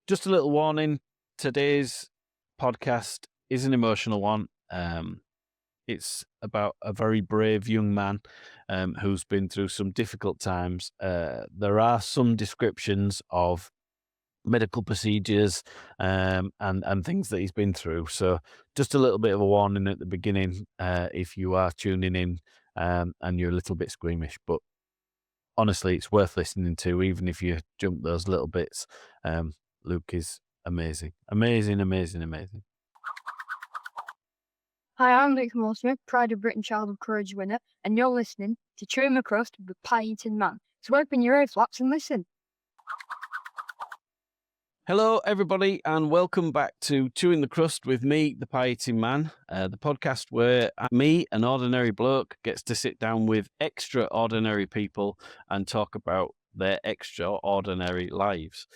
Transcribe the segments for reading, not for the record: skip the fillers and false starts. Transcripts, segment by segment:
Just a little warning. Today's podcast is an emotional one. It's about a very brave young man who's been through some difficult times. There are some descriptions of medical procedures and things that he's been through. So just a little bit of a warning at the beginning if you are tuning in and you're a little bit squeamish. But honestly, it's worth listening to, even if you jump those little bits. Luke is amazing. Amazing, amazing, amazing. Hi, I'm Luke Mortimer, Pride of Britain Child of Courage winner, and you're listening to Chewing the Crust with the Pie-Eating Man. So open your earflaps and listen. Hello, everybody, and welcome back to Chewing the Crust with me, the Pie-Eating Man, the podcast where me, an ordinary bloke, gets to sit down with extraordinary people and talk about their extraordinary lives.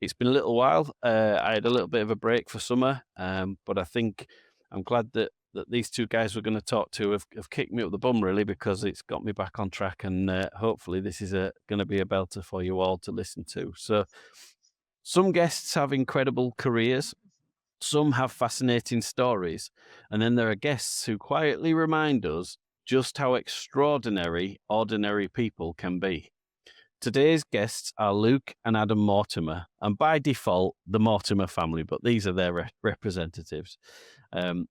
It's been a little while. I had a little bit of a break for summer, but I think I'm glad that these two guys we're going to talk to have kicked me up the bum, really, because it's got me back on track, and hopefully this is going to be a belter for you all to listen to. So some guests have incredible careers, some have fascinating stories, and then there are guests who quietly remind us just how extraordinary ordinary people can be. Today's guests are Luke and Adam Mortimer, and by default, the Mortimer family, but these are their representatives. A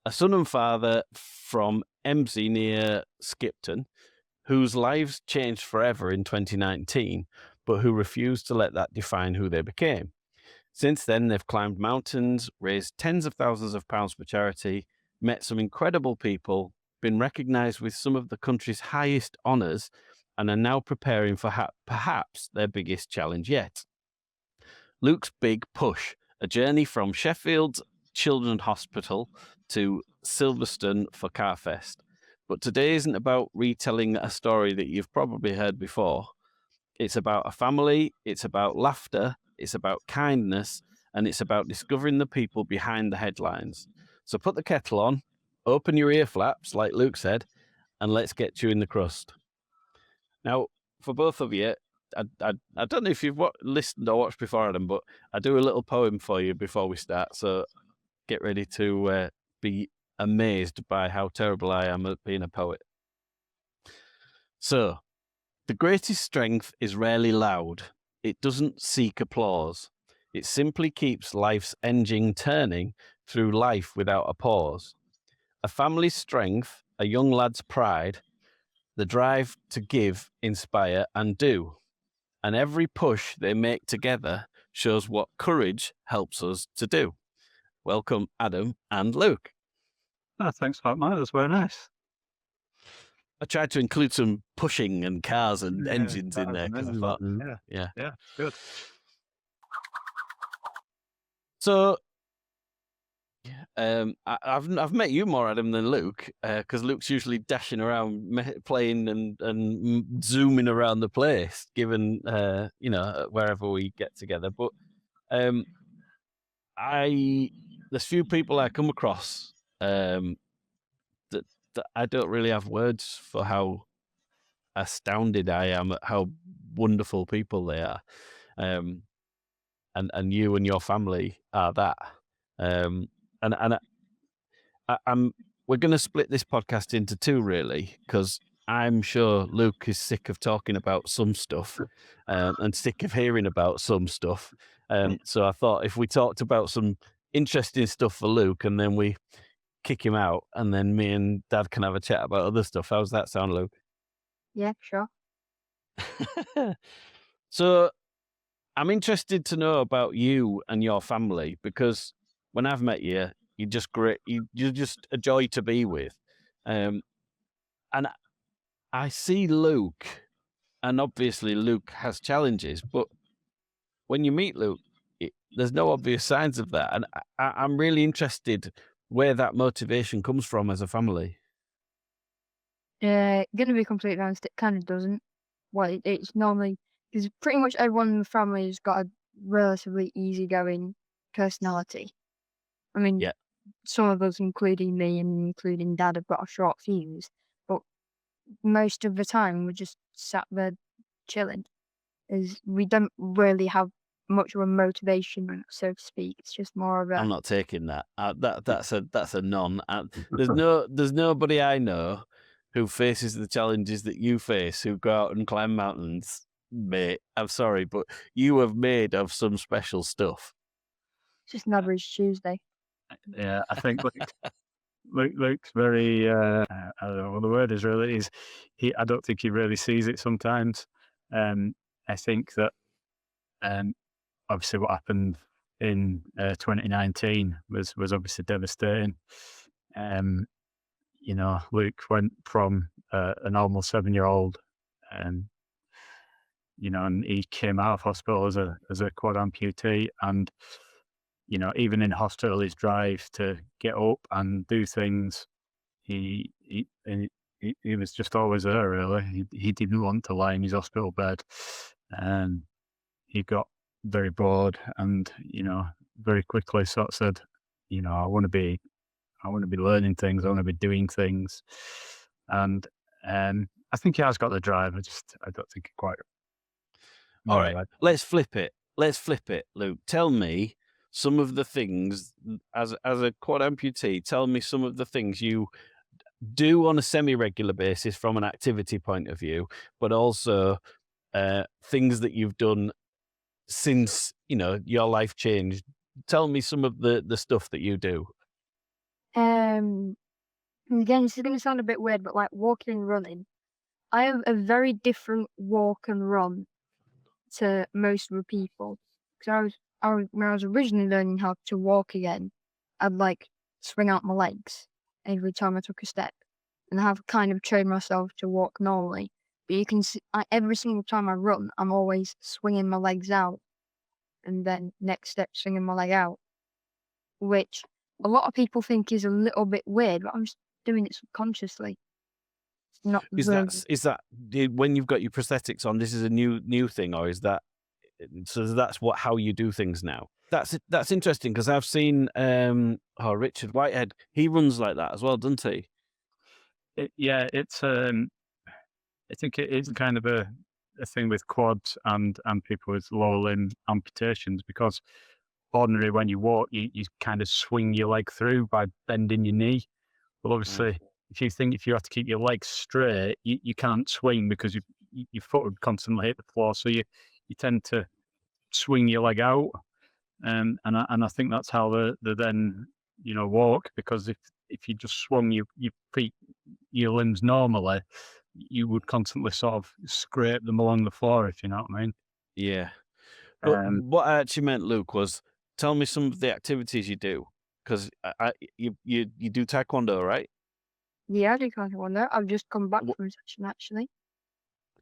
son and father from Emsey near Skipton, whose lives changed forever in 2019, but who refused to let that define who they became. Since then, they've climbed mountains, raised tens of thousands of pounds for charity, met some incredible people, been recognised with some of the country's highest honours, and are now preparing for perhaps their biggest challenge yet. Luke's Big Push, a journey from Sheffield's Children's Hospital to Silverstone for Carfest. But today isn't about retelling a story that you've probably heard before. It's about a family, it's about laughter, it's about kindness, and it's about discovering the people behind the headlines. So put the kettle on, open your ear flaps, like Luke said, and let's get chewing the crust. Now, for both of you, I don't know if you've listened or watched before, Adam, but I do a little poem for you before we start. So get ready to be amazed by how terrible I am at being a poet. So, the greatest strength is rarely loud. It doesn't seek applause. It simply keeps life's engine turning through life without a pause. A family's strength, a young lad's pride, the drive to give, inspire, and do. And every push they make together shows what courage helps us to do. Welcome, Adam and Luke. Oh, thanks for that, mate. That's very nice. I tried to include some pushing and cars and engines in there because I thought, yeah, good. So, I've met you more, Adam, than Luke, because Luke's usually dashing around playing and zooming around the place, given wherever we get together. But there's few people I come across that I don't really have words for how astounded I am at how wonderful people they are, and you and your family are that. We're going to split this podcast into two, really, because I'm sure Luke is sick of talking about some stuff and sick of hearing about some stuff. So I thought if we talked about some interesting stuff for Luke and then we kick him out and then me and Dad can have a chat about other stuff. How's that sound, Luke? Yeah, sure. So I'm interested to know about you and your family, because when I've met you, you're just great. You're just a joy to be with. And I see Luke, and obviously Luke has challenges, but when you meet Luke, there's no obvious signs of that. And I'm really interested where that motivation comes from as a family. Gonna be completely honest, it kind of doesn't. Well, it's normally, because pretty much everyone in the family has got a relatively easygoing personality. I mean, Yeah. Some of us, including me and including Dad, have got a short fuse, but most of the time we're just sat there chilling. We don't really have much of a motivation, so to speak. It's just more of I'm a not taking that. That's a none. There's nobody I know who faces the challenges that you face who go out and climb mountains, mate. I'm sorry, but you have made of some special stuff. just an average Tuesday. Yeah, I think Luke's very. I don't know what the word is really. I don't think he really sees it sometimes. I think that obviously what happened in 2019 was obviously devastating. Luke went from a normal 7-year-old, and he came out of hospital as a quad amputee, and even in hospital, his drive to get up and do things, he was just always there. Really, he didn't want to lie in his hospital bed, and he got very bored, and very quickly sort of said, I want to be learning things. I want to be doing things, and I think he has got the drive. I don't think he quite. All right, let's flip it. Luke. Tell me some of the things as a quad amputee. Tell me some of the things you do on a semi-regular basis from an activity point of view, but also things that you've done since your life changed. Tell me some of the stuff that you do. Again, this is going to sound a bit weird, but like walking and running, I have a very different walk and run to most of the people. Because when I was originally learning how to walk again, I'd like swing out my legs every time I took a step, and I have kind of trained myself to walk normally. But you can see, every single time I run, I'm always swinging my legs out, and then next step swinging my leg out, which a lot of people think is a little bit weird, but I'm just doing it subconsciously. Not Is really. that when you've got your prosthetics on? This is a new thing, or is that so? That's how you do things now. That's interesting because I've seen Richard Whitehead. He runs like that as well, doesn't he? It's. I think it is kind of a thing with quads and people with lower limb amputations, because ordinarily when you walk, you kind of swing your leg through by bending your knee. Well, obviously, if you have to keep your legs straight, you can't swing because your foot would constantly hit the floor. So you tend to swing your leg out, and I think that's how they then walk, because if you just swung your feet, your limbs normally, you would constantly sort of scrape them along the floor, if you know what I mean. Yeah. But what I actually meant, Luke, was tell me some of the activities you do, because you do taekwondo, right? Yeah, I do kind of wonder. I've just come back from a session actually.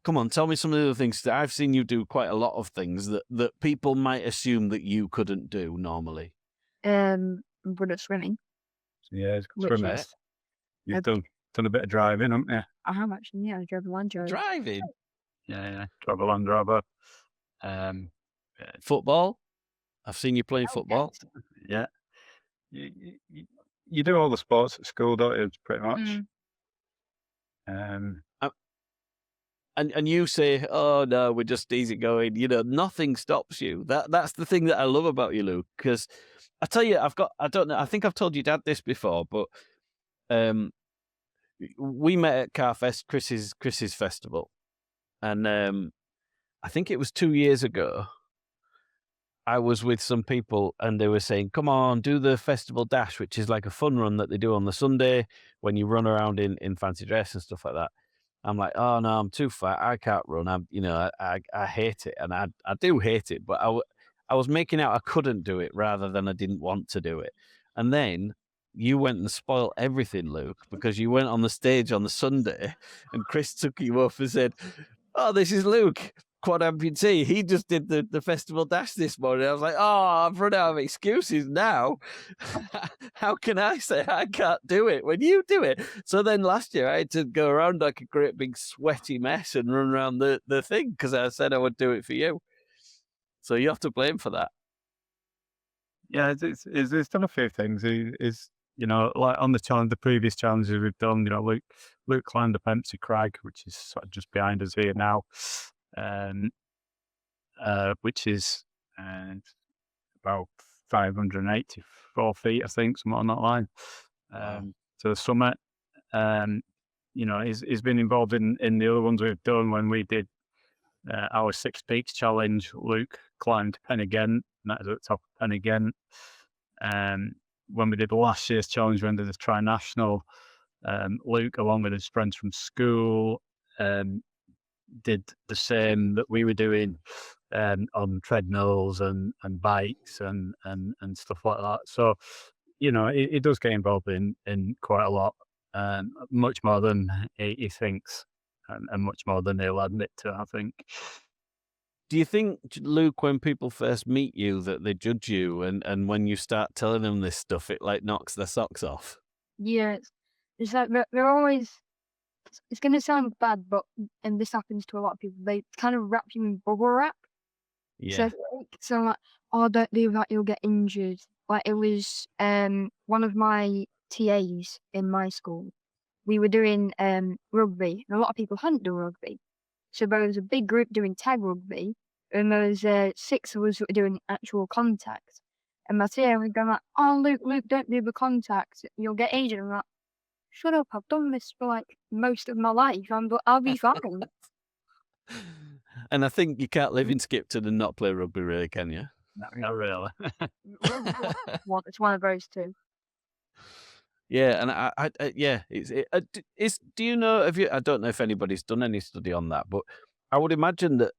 Come on, tell me some of the other things. That I've seen you do quite a lot of things that people might assume that you couldn't do normally. I'm good at swimming. Yeah, it's Which swimming. is- You've done a bit of driving, haven't you? I have actually, yeah, I drove a Land Rover. Driving, Yeah. Drive a Land Rover. football. I've seen you playing football. Yeah. You do all the sports at school, don't you? Pretty much. And you say, "Oh no, we're just easygoing." Nothing stops you. That's the thing that I love about you, Luke. Because I tell you, I don't know. I think I've told your dad this before, but we met at Carfest, Chris's festival, and I think it was 2 years ago. I was with some people and they were saying, come on, do the festival dash, which is like a fun run that they do on the Sunday when you run around in fancy dress and stuff like that. I'm like, oh no, I'm too fat. I can't run. I hate it. And I do hate it, but I was making out I couldn't do it rather than I didn't want to do it. And then you went and spoiled everything, Luke, because you went on the stage on the Sunday and Chris took you up and said, oh, this is Luke, quad amputee. He just did the festival dash this morning. I was like, oh, I've run out of excuses now. How can I say I can't do it when you do it? So then last year I had to go around like a great big sweaty mess and run around the thing because I said I would do it for you. So you have to blame for that. Yeah, it's done a few things. Like on the previous challenges we've done, Luke climbed up Empty Crag, which is sort of just behind us here now, which is and about 584 feet, I think, something on that line, Wow. to the summit. He's been involved in the other ones we've done. When we did our Six Peaks challenge, Luke climbed Pen-y-Ghent, and that is at the top of Pen-y-Ghent. When we did last year's challenge, when we did the Tri-National, Luke, along with his friends from school, did the same that we were doing on treadmills and bikes and stuff like that. So, it does get involved in quite a lot, much more than he thinks, and much more than he'll admit to, I think. Do you think, Luke, when people first meet you, that they judge you, and when you start telling them this stuff, it like knocks their socks off? Yeah, it's like they're always. It's going to sound bad, but and this happens to a lot of people. They kind of wrap you in bubble wrap. Yeah. So like, oh, don't do that, you'll get injured. Like it was one of my TAs in my school. We were doing rugby, and a lot of people hadn't done rugby. So there was a big group doing tag rugby, and there was 6 of us that were doing actual contact. And my TA was going like, "Oh, Luke, don't do the contact. You'll get injured." I'm like, "Shut up! I've done this for like most of my life. I'll be fine." And I think you can't live in Skipton and not play rugby, really, can you? Not really. It's one of those two. Yeah, and do you know? I don't know if anybody's done any study on that, but I would imagine that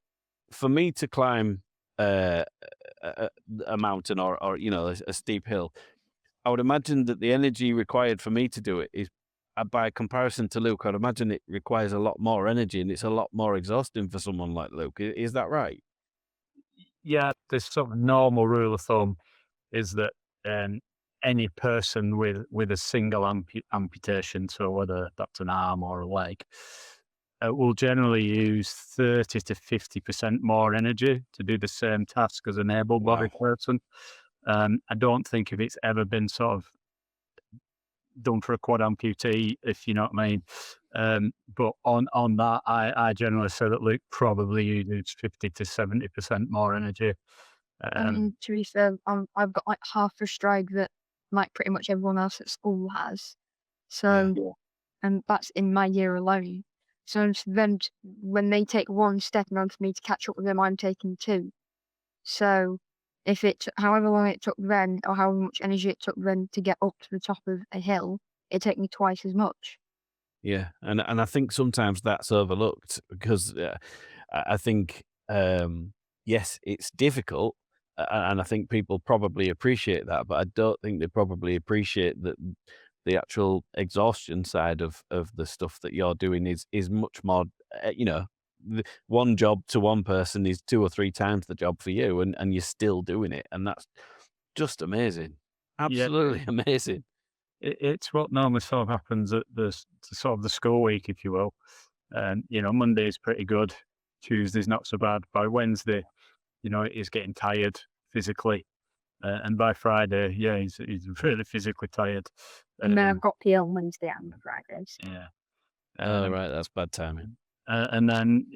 for me to climb a mountain or a steep hill, I would imagine that the energy required for me to do it is, by comparison to Luke, I'd imagine it requires a lot more energy, and it's a lot more exhausting for someone like Luke. Is that right? Yeah, this sort of normal rule of thumb is that any person with a single amputation, so whether that's an arm or a leg, will generally use 30 to 50% more energy to do the same task as an able-bodied person. I don't think if it's ever been sort of done for a quad amputee, if you know what I mean. But on that, I generally say that Luke probably uses 50 to 70% more energy. To be fair, I've got like half a stride that like pretty much everyone else at school has. So, and that's in my year alone. So then when they take one step in order for me to catch up with them, I'm taking 2. So if however long it took them, or however much energy it took them to get up to the top of a hill, it took me twice as much. Yeah, and I think sometimes that's overlooked because I think yes, it's difficult, and I think people probably appreciate that, but I don't think they probably appreciate that the actual exhaustion side of the stuff that you're doing is much more. One job to one person is 2 or 3 times the job for you, and you're still doing it, and that's just amazing, absolutely amazing. It's what normally sort of happens at the sort of the school week, if you will. Monday is pretty good. Tuesday's not so bad. By Wednesday, he's getting tired physically. And by Friday, yeah, he's really physically tired. And then I've got PL Wednesday and Fridays. Yeah. Oh, right, that's bad timing. And then,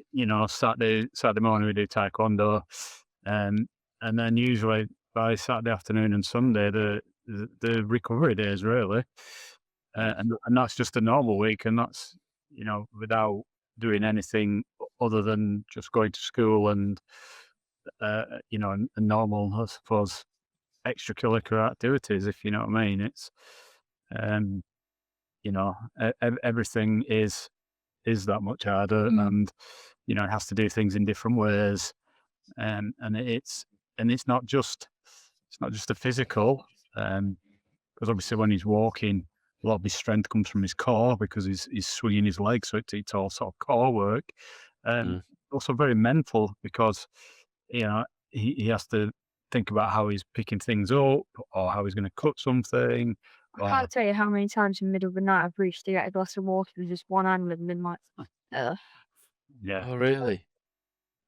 Saturday morning we do taekwondo. And then usually by Saturday afternoon and Sunday, the recovery days, really. And that's just a normal week. And that's, without doing anything other than just going to school and, and normal, I suppose, extracurricular activities, if you know what I mean. It's, everything is that much harder, and it has to do things in different ways, and it's not just the physical, because obviously when he's walking, a lot of his strength comes from his core because he's swinging his legs, so it's all sort of core work. Also very mental because he has to think about how he's picking things up or how he's going to cut something. I can't tell you how many times in the middle of the night I've reached to get a glass of water with just one hand and been like, Yeah. Oh, really?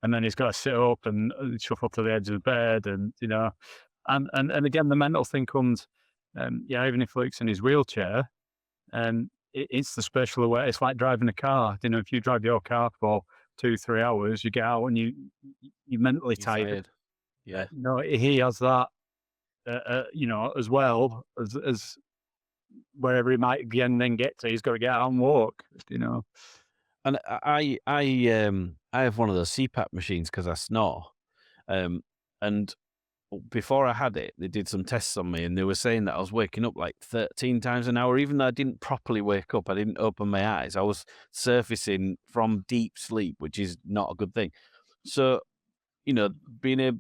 And then he's got to sit up and shuffle to the edge of the bed, and and again the mental thing comes. Even if Luke's in his wheelchair, it's the special awareness. It's like driving a car. If you drive your car for 2-3 hours, you get out and you're mentally tired. Yeah. he has that, as well as wherever he might again then get to, he's got to get out and walk. And I have one of those CPAP machines because I snore, and before I had it, they did some tests on me, and they were saying that I was waking up like 13 times an hour, even though I didn't properly wake up. I didn't open my eyes. I was surfacing from deep sleep, which is not a good thing. So, being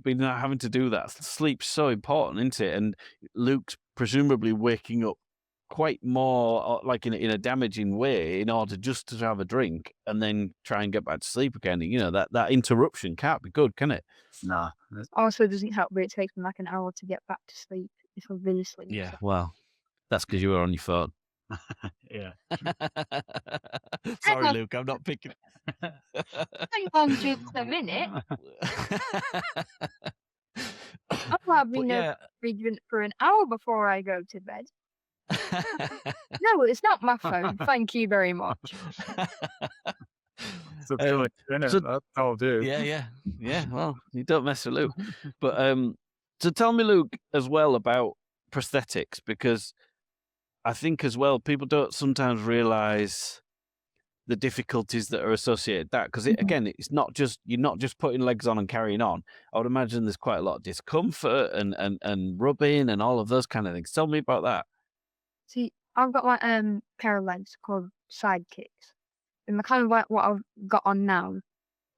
not having to do that, sleep's so important, isn't it? And Luke's presumably waking up quite more like in a damaging way in order just to have a drink and then try and get back to sleep again. That interruption can't be good, can it? Nah. Also, it doesn't help, but it takes me like an hour to get back to sleep if I've been asleep. Yeah, So. well, that's because you were on your phone. Yeah. Sorry, Luke, I'm not picking. Hang on just a minute. I'll have me no drink for an hour before I go to bed. No, it's not my phone. Thank you very much. So that's all do. Yeah. Well, you don't mess with Luke. But so tell me, Luke, as well about prosthetics, because I think as well people don't sometimes realise the difficulties that are associated with that, because it's not just you're not just putting legs on and carrying on. I would imagine there's quite a lot of discomfort and rubbing and all of those kind of things. Tell me about that. See, I've got like pair of legs called sidekicks, and they're kind of like what I've got on now,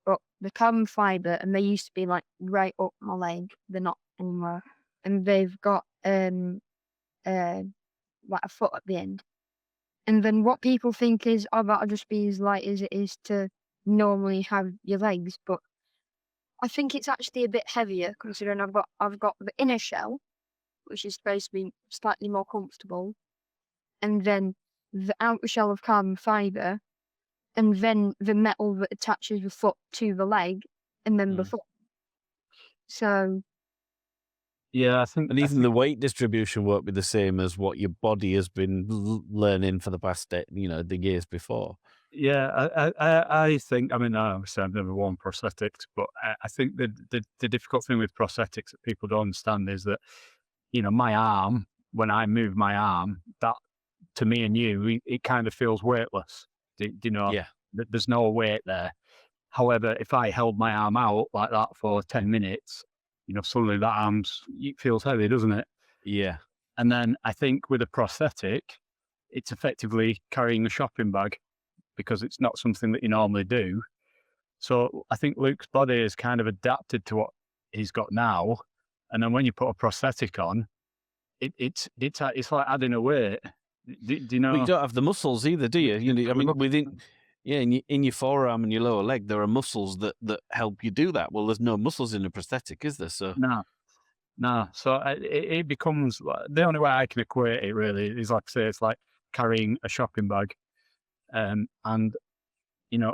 but they're carbon fibre, and they used to be like right up my leg. They're not anymore, and they've got like a foot at the end. And then what people think is, oh, that'll just be as light as it is to normally have your legs, but I think it's actually a bit heavier considering I've got the inner shell, which is supposed to be slightly more comfortable, and then the outer shell of carbon fibre, and then the metal that attaches the foot to the leg, and then the foot. So yeah, I think, and even the weight distribution won't be the same as what your body has been learning for the past, the years before. Yeah, I think. I mean, obviously I've never worn prosthetics, but I think the difficult thing with prosthetics that people don't understand is that, my arm, when I move my arm, that to me and you, it kind of feels weightless. Do you know? Yeah. There's no weight there. However, if I held my arm out like that for 10 minutes, suddenly that it feels heavy, doesn't it? Yeah. And then I think with a prosthetic, it's effectively carrying a shopping bag because it's not something that you normally do. So I think Luke's body is kind of adapted to what he's got now. And then when you put a prosthetic on, it's like adding a weight. Do you know? Well, you don't have the muscles either, do you? I mean, in your forearm and your lower leg, there are muscles that help you do that. Well, there's no muscles in a prosthetic, is there? So no. So it becomes the only way I can equate it really is like I say, it's like carrying a shopping bag, and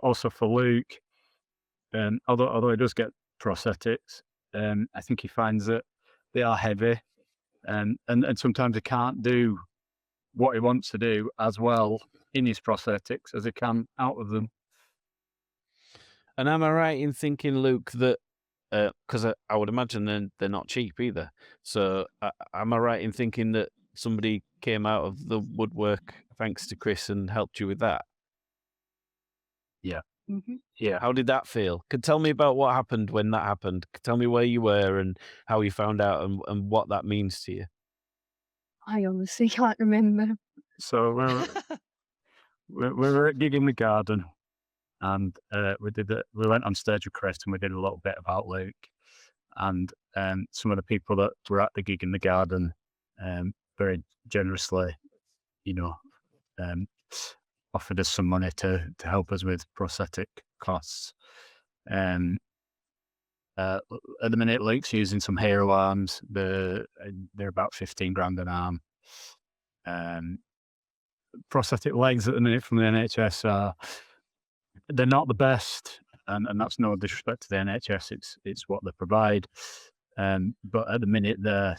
also for Luke, although he does get prosthetics, I think he finds that they are heavy, and sometimes he can't do what he wants to do as well in his prosthetics as he can out of them. And am I right in thinking, Luke, that because I would imagine they're not cheap either. So am I right in thinking that somebody came out of the woodwork thanks to Chris and helped you with that? Yeah. Mm-hmm. Yeah. How did that feel? Tell me about what happened when that happened. Tell me where you were and how you found out and what that means to you. I honestly can't remember. So we were at Gig in the Garden, and we went on stage with Chris and we did a little bit about Luke, and some of the people that were at the Gig in the Garden very generously, offered us some money to help us with prosthetic costs. At the minute, Luke's using some hero arms. They're about 15 grand an arm. Prosthetic legs at the minute from the NHS they're not the best, and that's no disrespect to the NHS. It's what they provide, but at the minute they're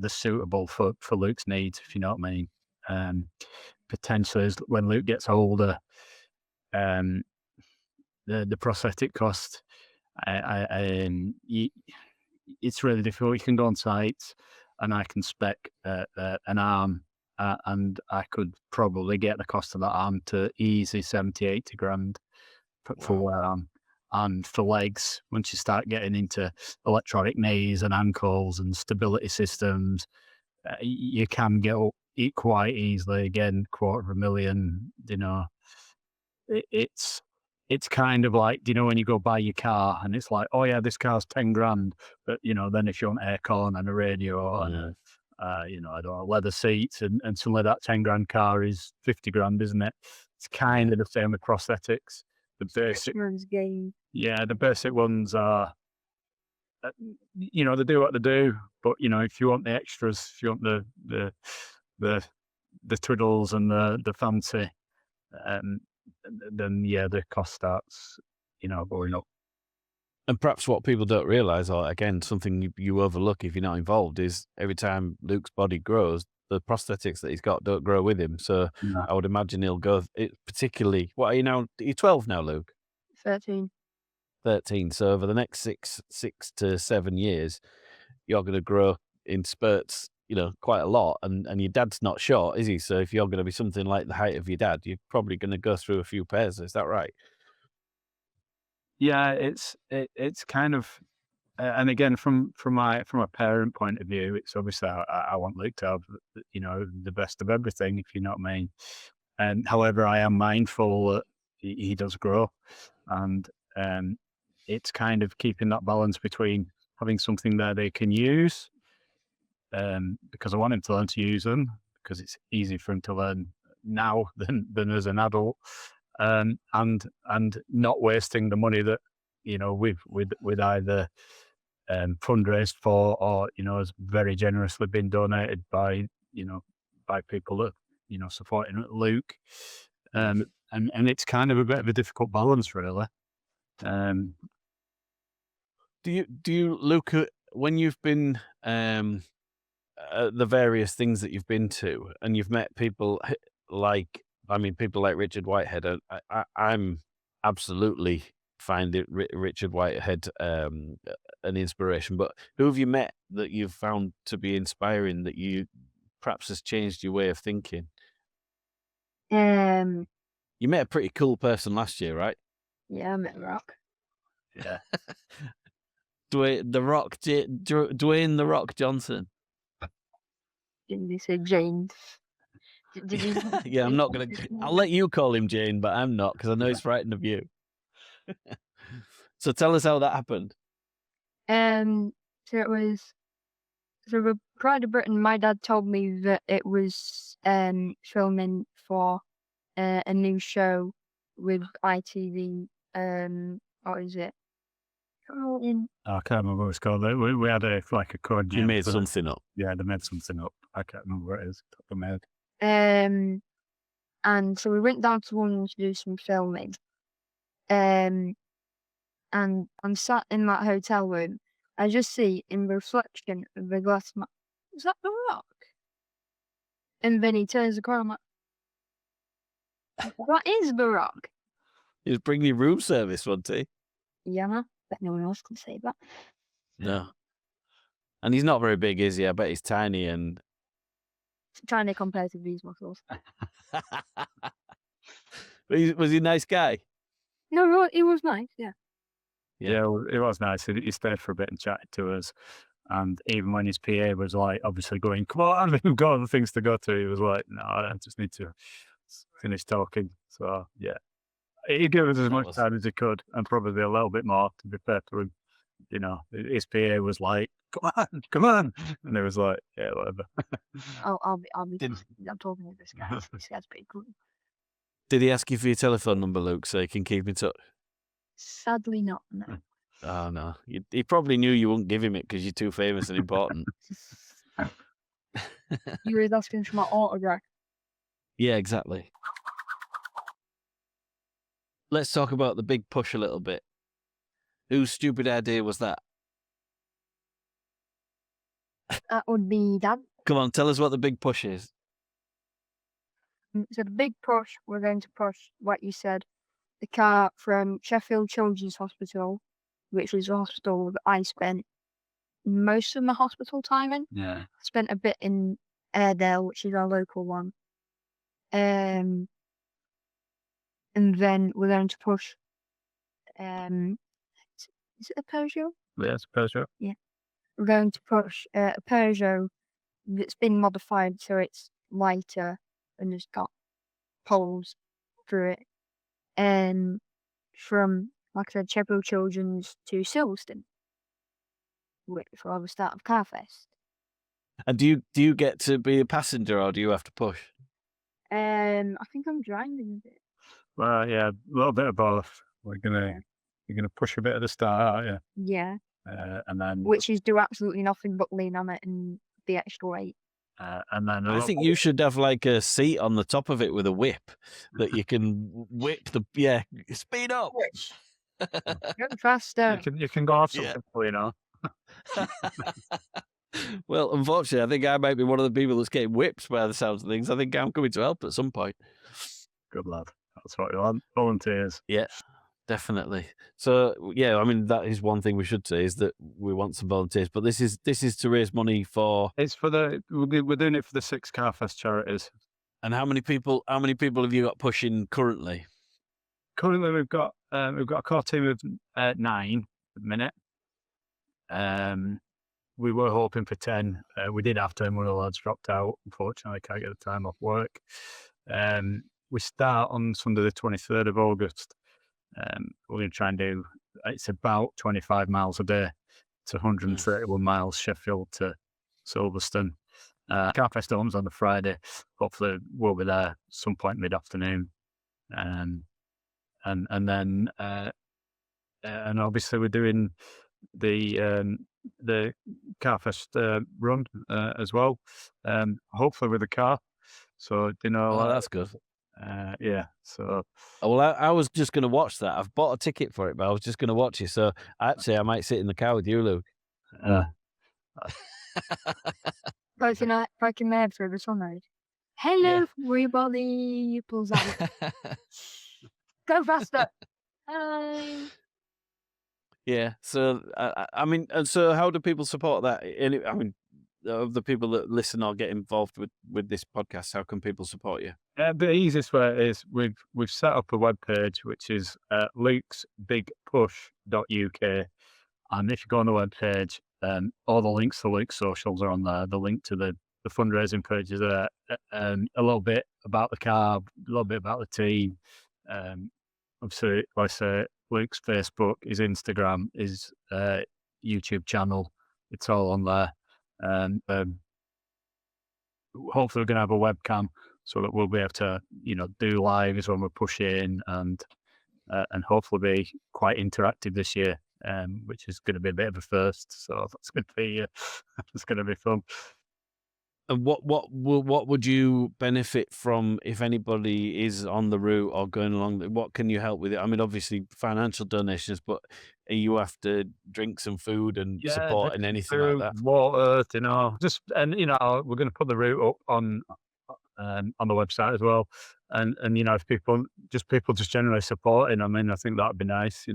suitable for Luke's needs, if you know what I mean. Potentially, as when Luke gets older, the prosthetic cost, you it's really difficult. You can go on sites, and I can spec an arm, and I could probably get the cost of that arm to easy 70, 80 grand for Wow. one arm. And for legs, once you start getting into electronic knees and ankles and stability systems, you can get up it quite easily. Again, $250,000. You know, it's kind of like, you know, when you go buy your car and it's like, oh yeah, this car's 10 grand, but you know, then if you want aircon and a radio and you know, I don't know, leather seats, and suddenly that 10 grand car is 50 grand, isn't it? It's kind of the same with prosthetics. The basic, Everyone's game. yeah, the basic ones are, you know, they do what they do, but you know, if you want the extras, if you want the twiddles and the fancy, um, then yeah, the cost starts, you know, going up. And perhaps what people don't realise, or again, something you overlook if you're not involved, is every time Luke's body grows, the prosthetics that he's got don't grow with him. So Yeah. I would imagine he'll go, particularly, what are you now? You're 12 now, Luke? 13. 13. So over the next 6 to 7 years, you're going to grow in spurts, you know, quite a lot. And your dad's not short, is he? So if you're going to be something like the height of your dad, you're probably going to go through a few pairs. Is that right? Yeah, it's kind of, and again, from a parent point of view, it's obviously I want Luke to have, you know, the best of everything, if you know what I mean. And however, I am mindful that he does grow, and it's kind of keeping that balance between having something there they can use, because I want him to learn to use them, because it's easy for him to learn now than as an adult, and not wasting the money that, you know, with either fundraised for, or you know, has very generously been donated by, you know, by people that, you know, supporting Luke, and it's kind of a bit of a difficult balance, really. Do you, Luke, when you've been the various things that you've been to, and you've met people like, I mean, people like Richard Whitehead, I'm absolutely find it Richard Whitehead an inspiration. But who have you met that you've found to be inspiring, that you perhaps has changed your way of thinking? Um, You met a pretty cool person last year, right? yeah, I met Rock. Yeah. Dwayne the Rock Johnson. Didn't they say Jane? Did you? Yeah, I'm not gonna. I'll let you call him Jane, but I'm not, because I know he's frightened of you. So tell us how that happened. So it was. So with Pride of Britain, my dad told me that it was filming for a new show with ITV. What is it? I can't remember what it's called. We had a code. You made something up. Yeah, they made something up. I can't remember what it is. Top of my head. And so we went down to London to do some filming. And I'm sat in that hotel room. I just see in the reflection of the glass, is that The Rock? And then he turns the corner. I'm like, that is The Rock. He was bringing you room service, wasn't he? Yeah, man. But no one else can say that. No. And he's not very big, is he? I bet he's tiny and. Trying to compare to these muscles. Was he a nice guy? No, it was nice. Yeah. Yeah, it was nice. He stayed for a bit and chatted to us. And even when his PA was like, obviously going, come on, we've got other things to go to, he was like, no, I just need to finish talking. So, yeah. He gave us as much time as he could, and probably a little bit more, to be fair to him. You know, his PA was like, come on. And it was like, yeah, whatever. I'll be I'm talking to this guy. This guy's pretty cool. Did he ask you for your telephone number, Luke, so you can keep in touch? Sadly not, no. Oh, no. He probably knew you wouldn't give him it because you're too famous and important. You were asking for my autograph. Yeah, exactly. Let's talk about the big push a little bit. Whose stupid idea was that? That would be Dad. Come on, tell us what the big push is. So the big push, we're going to push what you said, the car from Sheffield Children's Hospital, which was the hospital that I spent most of my hospital time in. Yeah. Spent a bit in Airedale, which is our local one. And then we're going to push. Is it a Peugeot? Yeah, I suppose so. We're going to push a Peugeot that's been modified so it's lighter and it's got holes through it. From, like I said, Sheffield Children's to Silverstone for the start of Carfest. And do you get to be a passenger or do you have to push? I think I'm driving a bit. Well, yeah, a little bit of both. You're gonna push a bit at the start, aren't you? Yeah, And then which is do absolutely nothing but lean on it and be extra weight. and then a I little think you should have like a seat on the top of it with a whip that you can whip speed up. Go faster. you can go off Yeah. something, you know. Well, unfortunately, I think I might be one of the people that's getting whipped by the sounds of things. I think I'm coming to help at some point. Good lad. That's what we want. Volunteers. Yeah, definitely. So, yeah, I mean, that is one thing we should say is that we want some volunteers, but this is to raise money for. It's for we're doing it for the 6 Carfest charities. And how many people have you got pushing currently? Currently, we've got a core team of 9 at the minute. We were hoping for 10. We did have 10 when the lads dropped out. Unfortunately, can't get the time off work. We start on Sunday the 23rd of August. We're going to try and do, it's about 25 miles a day. It's 131 miles, Sheffield to Silverstone. Carfest Homes on the Friday. Hopefully we'll be there some point mid-afternoon. And then obviously we're doing the Carfest run as well. Hopefully with a car. So That's good. Yeah. So Well, I was just going to watch that. I've bought a ticket for it, but I was just going to watch it. So actually, I might sit in the car with you, Luke. Back in there for the sunrise. Hello, everybody. Pulls out. Go faster. Hi. Yeah. So I mean, and so how do people support that? I mean, of the people that listen or get involved with this podcast, how can people support you? the easiest way is we've set up a web page which is lukesbigpush.uk, and if you go on the web page, all the links to Luke's socials are on there. The link to the fundraising page is there. A little bit about the car, a little bit about the team. Obviously, like I say, Luke's Facebook, his Instagram, his YouTube channel. It's all on there. And hopefully we're going to have a webcam so that we'll be able to, do lives when we're pushing and hopefully be quite interactive this year, which is going to be a bit of a first. So that's going to be it's going to be fun. And what would you benefit from if anybody is on the route or going along? What can you help with it? I mean, obviously financial donations, but you have to drink some food and support and anything like that. Water, we're going to put the route up on the website as well, and if people just generally supporting. I mean, I think that'd be nice.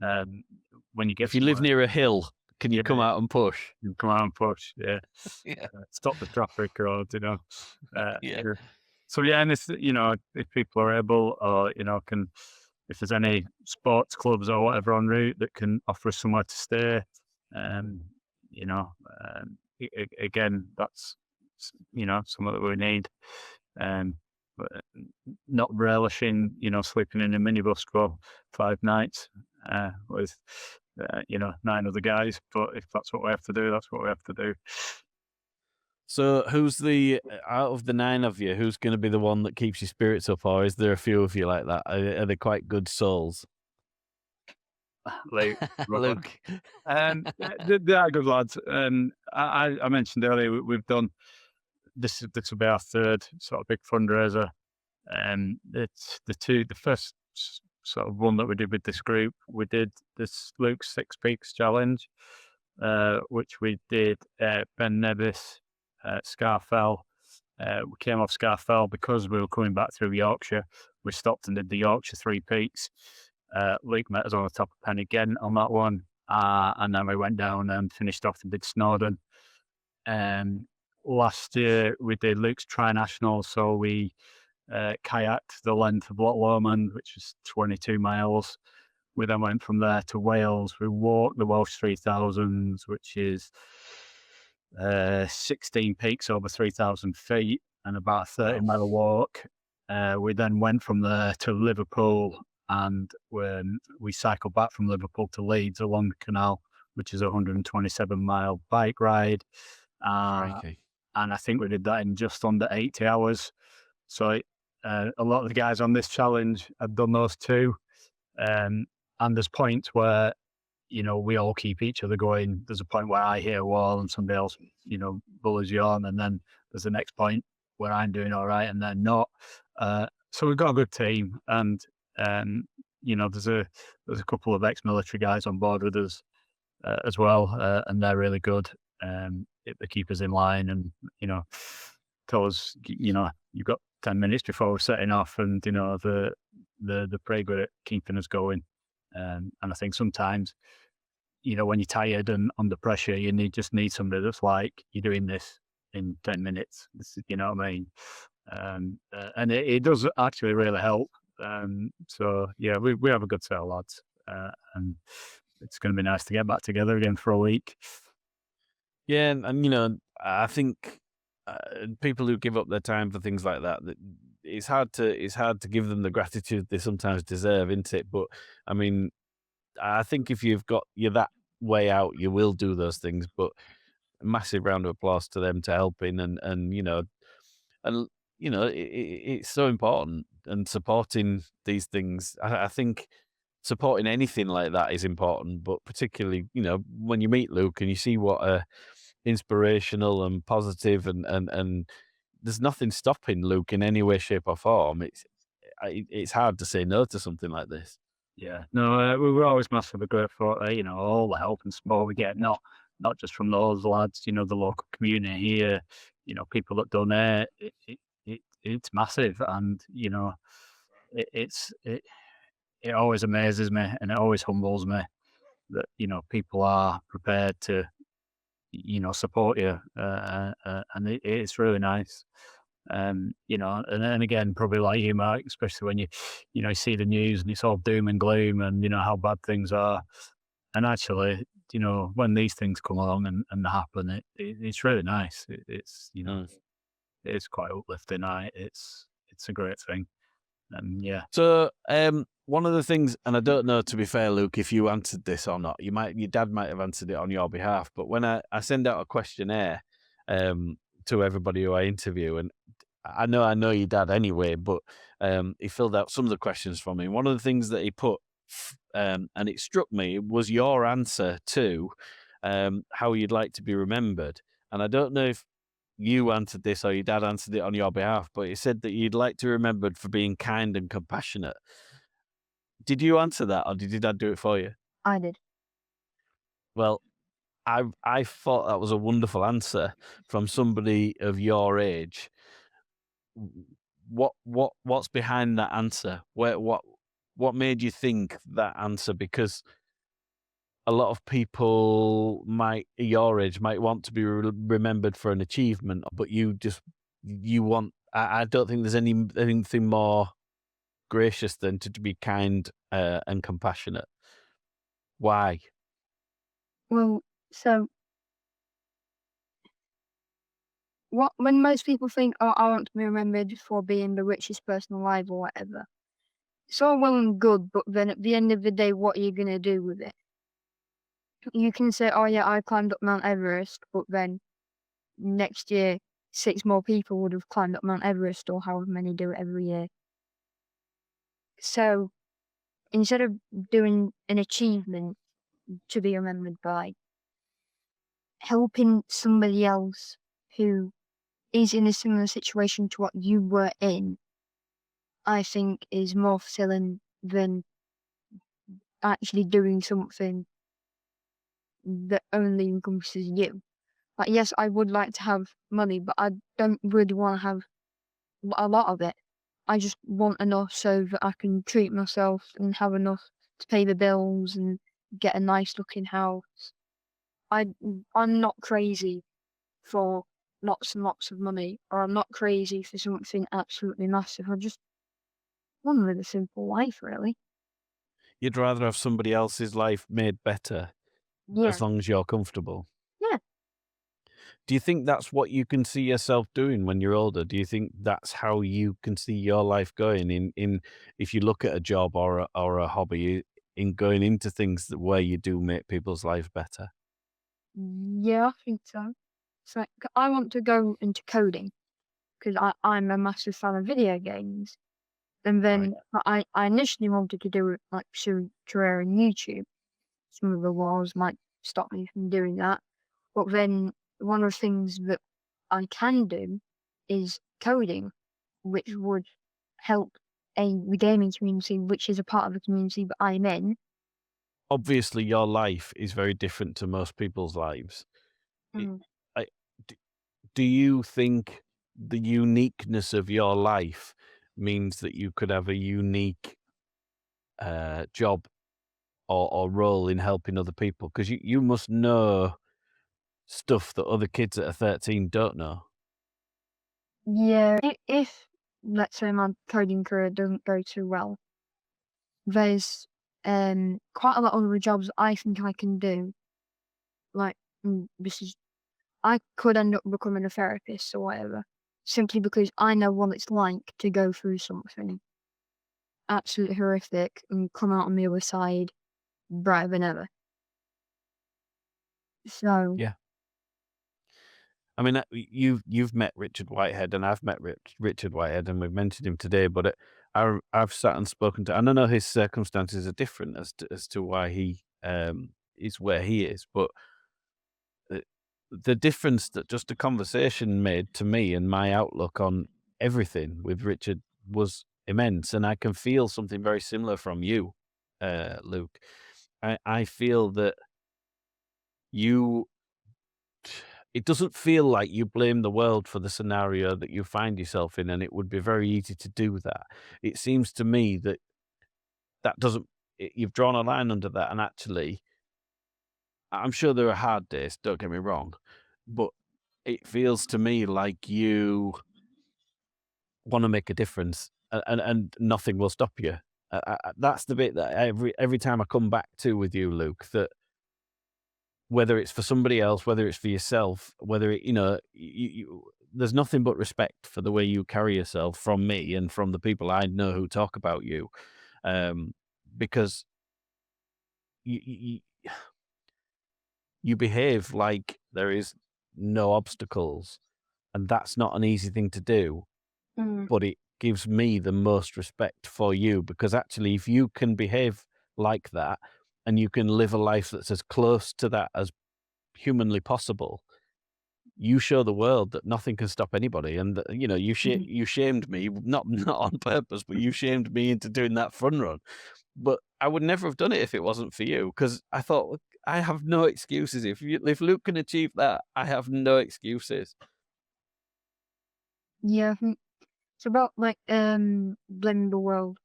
When you get if you live near a hill. Can you come out and push? You come out and push, yeah. Yeah. Stop the traffic road, Yeah. So yeah, and if people are able, or if there's any sports clubs or whatever en route that can offer us somewhere to stay, again, that's something that we need. But not relishing, sleeping in a minibus for 5 nights with 9 other guys. But if that's what we have to do, that's what we have to do. So who's out of the 9 of you, who's going to be the one that keeps your spirits up, or is there a few of you like that? Are they quite good souls? Luke. They are good lads. I mentioned earlier we've done this will be our 3rd sort of big fundraiser. It's the first sort of one that we did with this group. We did this Luke's 6 Peaks Challenge, which we did Ben Nevis, Scarfell. We came off Scarfell because we were coming back through Yorkshire. We stopped and did the Yorkshire 3 Peaks. Luke met us on the top of Pen again on that one, and then we went down and finished off the Big Snowdon. Last year we did Luke's Tri-National, so we kayaked the length of Loch Lomond, which is 22 miles. We then went from there to Wales. We walked the Welsh 3000s, which is 16 peaks over 3,000 feet and about a 30-mile walk. We then went from there to Liverpool, and when we cycled back from Liverpool to Leeds along the canal, which is a 127-mile bike ride. Crikey. And I think we did that in just under 80 hours. So a lot of the guys on this challenge have done those too. And there's points where, we all keep each other going. There's a point where I hit a wall and somebody else, bullies you on. And then there's the next point where I'm doing all right and they're not. So we've got a good team. And, there's a couple of ex-military guys on board with us as well. And they're really good. They keep us in line and, tell us, you've got 10 minutes before we're setting off, and, they're pretty good at keeping us going. And I think sometimes, when you're tired and under pressure, you just need somebody that's like, you're doing this in 10 minutes. You know what I mean? And it does actually really help. So, yeah, we have a good set of lads. And it's going to be nice to get back together again for a week. Yeah, and I think people who give up their time for things like that, it's hard to give them the gratitude they sometimes deserve, isn't it? But I mean, I think if you're that way out, you will do those things. But a massive round of applause to them to helping, and it's so important, and supporting these things. I think supporting anything like that is important, but particularly, when you meet Luke and you see what inspirational and positive, and there's nothing stopping Luke in any way, shape or form. It's hard to say no to something like this. Yeah, no, we were always massively grateful for all the help and support we get, not just from those lads, the local community here, people that donate. It's massive, and it always amazes me and it always humbles me that people are prepared to support you, and it's really nice. And again, probably like you, Mark, especially when you see the news and it's all doom and gloom and how bad things are. And actually, when these things come along and happen, it's really nice. It's it's quite uplifting. It's a great thing. And yeah. So one of the things, and I don't know, to be fair, Luke, if you answered this or not, your dad might have answered it on your behalf, but when I send out a questionnaire to everybody who I interview, and I know your dad anyway, but he filled out some of the questions for me. One of the things that he put, and it struck me, was your answer to how you'd like to be remembered. And I don't know if you answered this or your dad answered it on your behalf, but he said that you'd like to be remembered for being kind and compassionate. Did you answer that, or did your dad do it for you? I did. Well, I thought that was a wonderful answer from somebody of your age. What's behind that answer? What made you think that answer? Because a lot of people your age might want to be remembered for an achievement, but you want. I don't think there's anything more gracious than to be kind and compassionate. Why? Well, so when most people think, oh, I want to be remembered for being the richest person alive or whatever, it's all well and good, but then at the end of the day, what are you going to do with it? You can say, oh yeah, I climbed up Mount Everest, but then next year, 6 more people would have climbed up Mount Everest, or however many do it every year. So instead of doing an achievement to be remembered by, helping somebody else who is in a similar situation to what you were in, I think is more fulfilling than actually doing something that only encompasses you. Like, yes, I would like to have money, but I don't really want to have a lot of it. I just want enough so that I can treat myself and have enough to pay the bills and get a nice looking house. I'm not crazy for lots and lots of money, or I'm not crazy for something absolutely massive. I just want to live a simple life, really. You'd rather have somebody else's life made better Yeah, as long as you're comfortable. yeah, Do you think that's what you can see yourself doing when you're older? Do you think that's how you can see your life going in if you look at a job or a hobby in going into things where you do make people's lives better? yeah. I think so. It's like I want to go into coding because I'm a massive fan of video games. And Right. then I initially wanted to do it like pursue a career in YouTube. Some of the laws might stop me from doing that. But then one of the things that I can do is coding, which would help the gaming community, which is a part of the community that I'm in. Obviously, your life is very different to most people's lives. I Mm. I d Do you think the uniqueness of your life means that you could have a unique, job or role in helping other people? 'Cause you must know stuff that other kids that are 13 don't know. Yeah, if let's say my coding career doesn't go too well, there's quite a lot of other jobs I think I can do. Like this is I could end up becoming a therapist or whatever, simply because I know what it's like to go through something absolutely horrific and come out on the other side brighter than ever. So, Yeah. I mean, you've met Richard Whitehead, and I've met Richard Whitehead, and we've mentioned him today. But I've sat and spoken to, and I know his circumstances are different as to why he is where he is. But the, the difference that just a conversation made to me and my outlook on everything with Richard was immense, and I can feel something very similar from you, Luke. I feel that you it doesn't feel like you blame the world for the scenario that you find yourself in, and it would be very easy to do that. It seems to me that that doesn't you've drawn a line under that, and actually, I'm sure there are hard days, don't get me wrong, but it feels to me like you wanna make a difference, and nothing will stop you. That's the bit that every time I come back to with you, Luke, that whether it's for somebody else, whether it's for yourself, whether it, there's nothing but respect for the way you carry yourself from me and from the people I know who talk about you, um, because you you behave like there is no obstacles, and that's not an easy thing to do. mm, But it gives me the most respect for you because actually, if you can behave like that and you can live a life that's as close to that as humanly possible, you show the world that nothing can stop anybody. And that, mhm. you shamed me, not on purpose, but you shamed me into doing that fun run. But I would never have done it if it wasn't for you, because I thought, "Look, I have no excuses. If Luke can achieve that, I have no excuses." Yeah, I think it's about like blaming the world.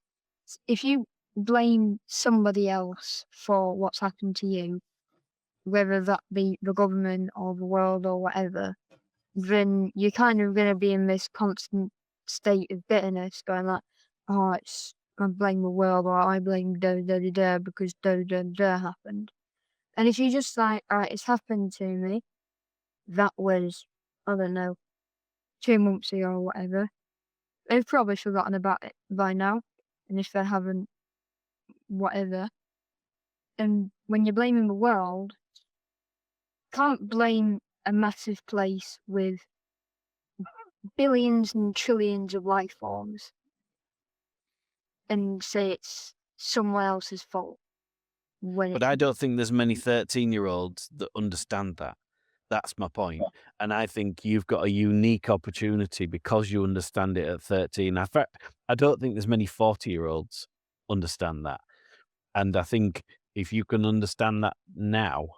If you blame somebody else for what's happened to you, whether that be the government or the world or whatever, then you're kind of gonna be in this constant state of bitterness, going like, "Oh, it's I blame the world or I blame da da da da because da da da happened." And if you just like, "Alright, it's happened to me. That was, I don't know, 2 months ago or whatever." They've probably forgotten about it by now, and if they haven't, whatever. And when you're blaming the world, can't blame a massive place with billions and trillions of life forms and say it's someone else's fault when But it's I don't think there's many 13-year-olds that understand that. That's my point. And I think you've got a unique opportunity because you understand it at 13. In fact, I don't think there's many 40-year-olds understand that. And I think if you can understand that now,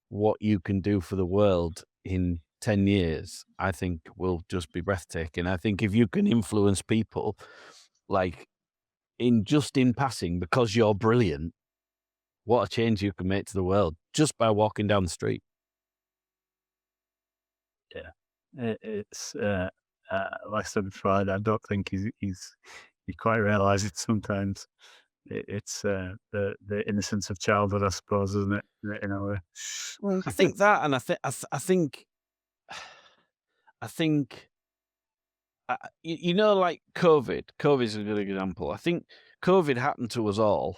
what you can do for the world in 10 years, I think will just be breathtaking. I think if you can influence people, like in passing, because you're brilliant, what a change you can make to the world just by walking down the street. Yeah, it's like I said before, I don't think he quite realises sometimes. It's the innocence of childhood, I suppose, isn't it? In a way. Well, I think that, and I think, I think, you know, like COVID. COVID is a good example. I think COVID happened to us all,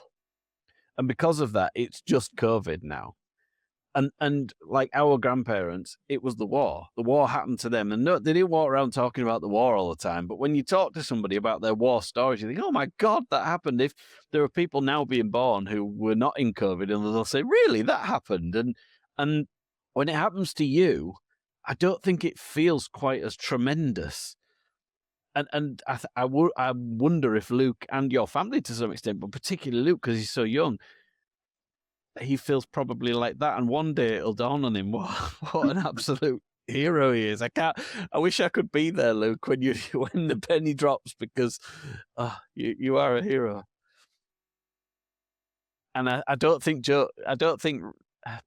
and because of that, it's just COVID now. And like our grandparents, it was the war. The war happened to them, and no, they didn't walk around talking about the war all the time. But when you talk to somebody about their war stories, you think, "Oh my God, that happened." If there are people now being born who were not in COVID, and they'll say, "Really, that happened?" And when it happens to you, I don't think it feels quite as tremendous. And I wonder if Luke and your family to some extent, but particularly Luke because he's so young, he feels probably like that, and one day it'll dawn on him what an absolute hero he is. I wish I could be there, Luke, when when the penny drops, because you are a hero. And I don't think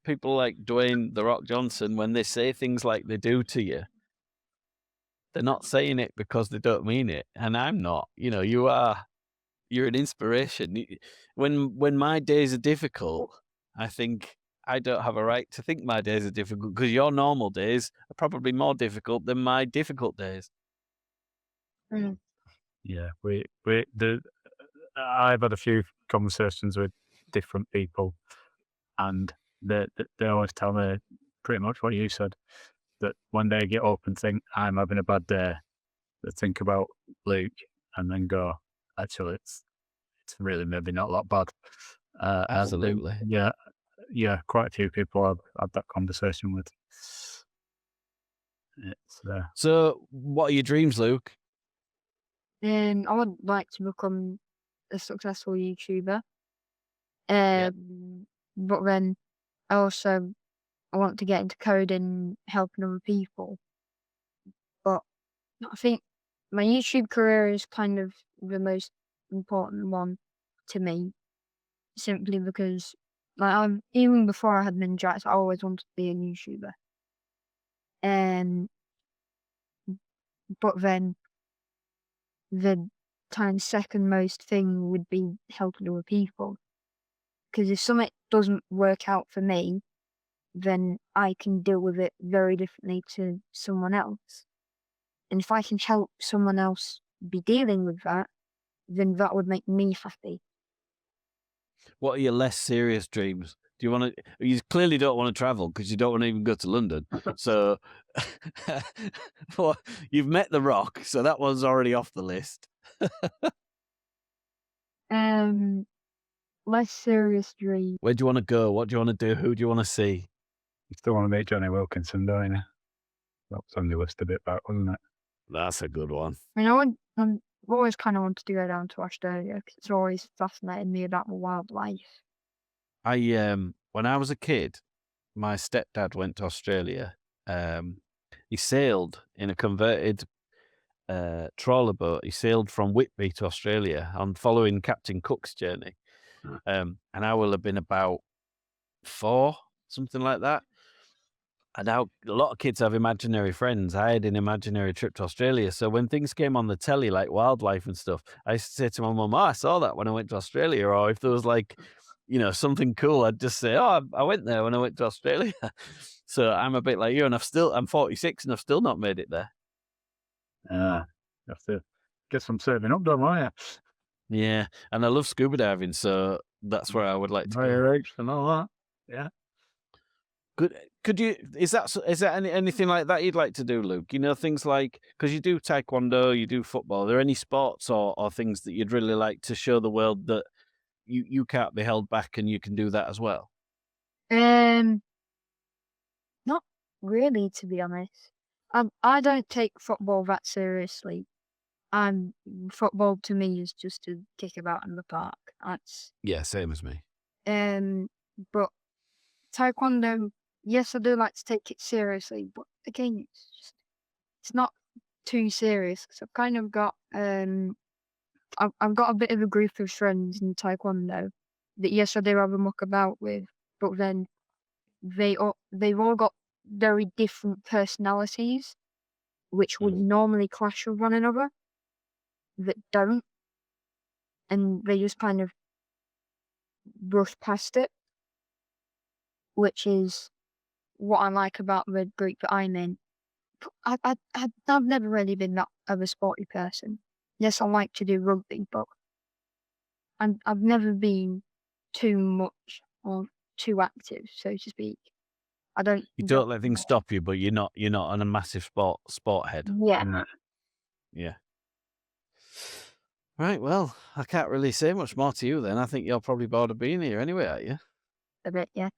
people like Dwayne "The Rock" Johnson, when they say things like they do to you, they're not saying it because they don't mean it. And I'm not. You know, you're an inspiration. When my days are difficult, I think I don't have a right to think my days are difficult, because your normal days are probably more difficult than my difficult days. mm, Yeah, I've had a few conversations with different people, and they always tell me pretty much what you said, that when they get up and think I'm having a bad day, they think about Luke and then go, actually, it's really maybe not that bad. I think, Absolutely. yeah, quite a few people I've had that conversation with. It's So, what are your dreams, Luke? I would like to become a successful YouTuber. Yeah. But then I want to get into coding, helping other people. But I think my YouTube career is kind of the most important one to me, simply because even before I had meningitis, I always wanted to be a YouTuber. And but then the second most thing would be helping other people. Because if something doesn't work out for me, then I can deal with it very differently to someone else. And if I can help someone else be dealing with that, then that would make me happy. What are your less serious dreams? Do you want to? You clearly don't want to travel because you don't want to even go to London. So, well, you've met The Rock, so that one's already off the list. Less serious dream. Where do you want to go? What do you want to do? Who do you want to see? you still want to meet Johnny Wilkinson, don't you? That was on the list a bit back, wasn't it? That's a good one. I mean, I've always kind of wanted to go down to Australia because it's always fascinated me about the wildlife. When I was a kid, my stepdad went to Australia. He sailed in a converted trawler boat. He sailed from Whitby to Australia on following Captain Cook's journey. And I will have been about 4, something like that. And now a lot of kids have imaginary friends. I had an imaginary trip to Australia. So when things came on the telly, like wildlife and stuff, I used to say to my mum, "Oh, I saw that when I went to Australia." Or if there was like, something cool, I'd just say, "Oh, I went there when I went to Australia." So I'm a bit like you, and I'm 46 and I've still not made it there. You have to get some saving up, don't you? Yeah. And I love scuba diving. So that's where I would like to Buy go. your eggs and all that. Yeah. Could you, is that anything like that you'd like to do, Luke? Things like, because you do taekwondo, you do football. Are there any sports or things that you'd really like to show the world that you can't be held back and you can do that as well? Not really, to be honest. I don't take football that seriously. Football to me is just to kick about in the park. That's Yeah, same as me. but taekwondo, yes, I do like to take it seriously, but again, it's not too serious. So I've kind of got I've got a bit of a group of friends in taekwondo that yes, I do have a muck about with, but then they've all got very different personalities, which would normally clash with one another, that don't, and they just kind of brush past it, which is what I like about the group that I'm in. I've never really been that of a sporty person. Yes, I like to do rugby, but I've never been too much or too active, so to speak. I don't. You don't let things stop you, but you're not on a massive sport head. Yeah, Yeah. Right. Well, I can't really say much more to you then. I think you're probably bored of being here anyway, are you? a bit. Yeah,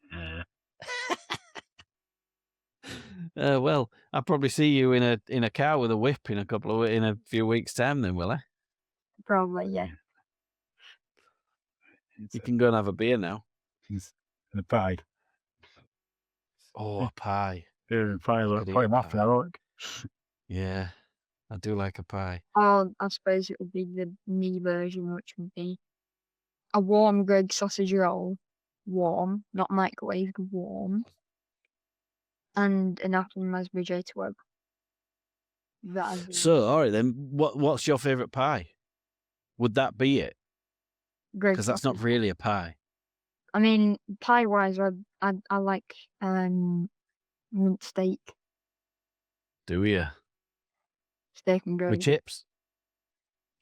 Well, I'll probably see you in a car with a whip in a few weeks' time. Then, will I? probably. Yeah. You can go and have a beer now. It's a pie. Oh, a pie. Beer and pie look Could eat quite a muffin, pie. I look. Yeah, I do like a pie. I suppose it would be the me version, which would be a warm Greg sausage roll, warm, not microwaved, warm, and an apple and raspberry to egg. So, all right then. What's your favourite pie? Would that be it? Greg Because that's not sausage. really a pie. I mean, pie wise, I like mint steak, Do you? steak and With gravy. chips?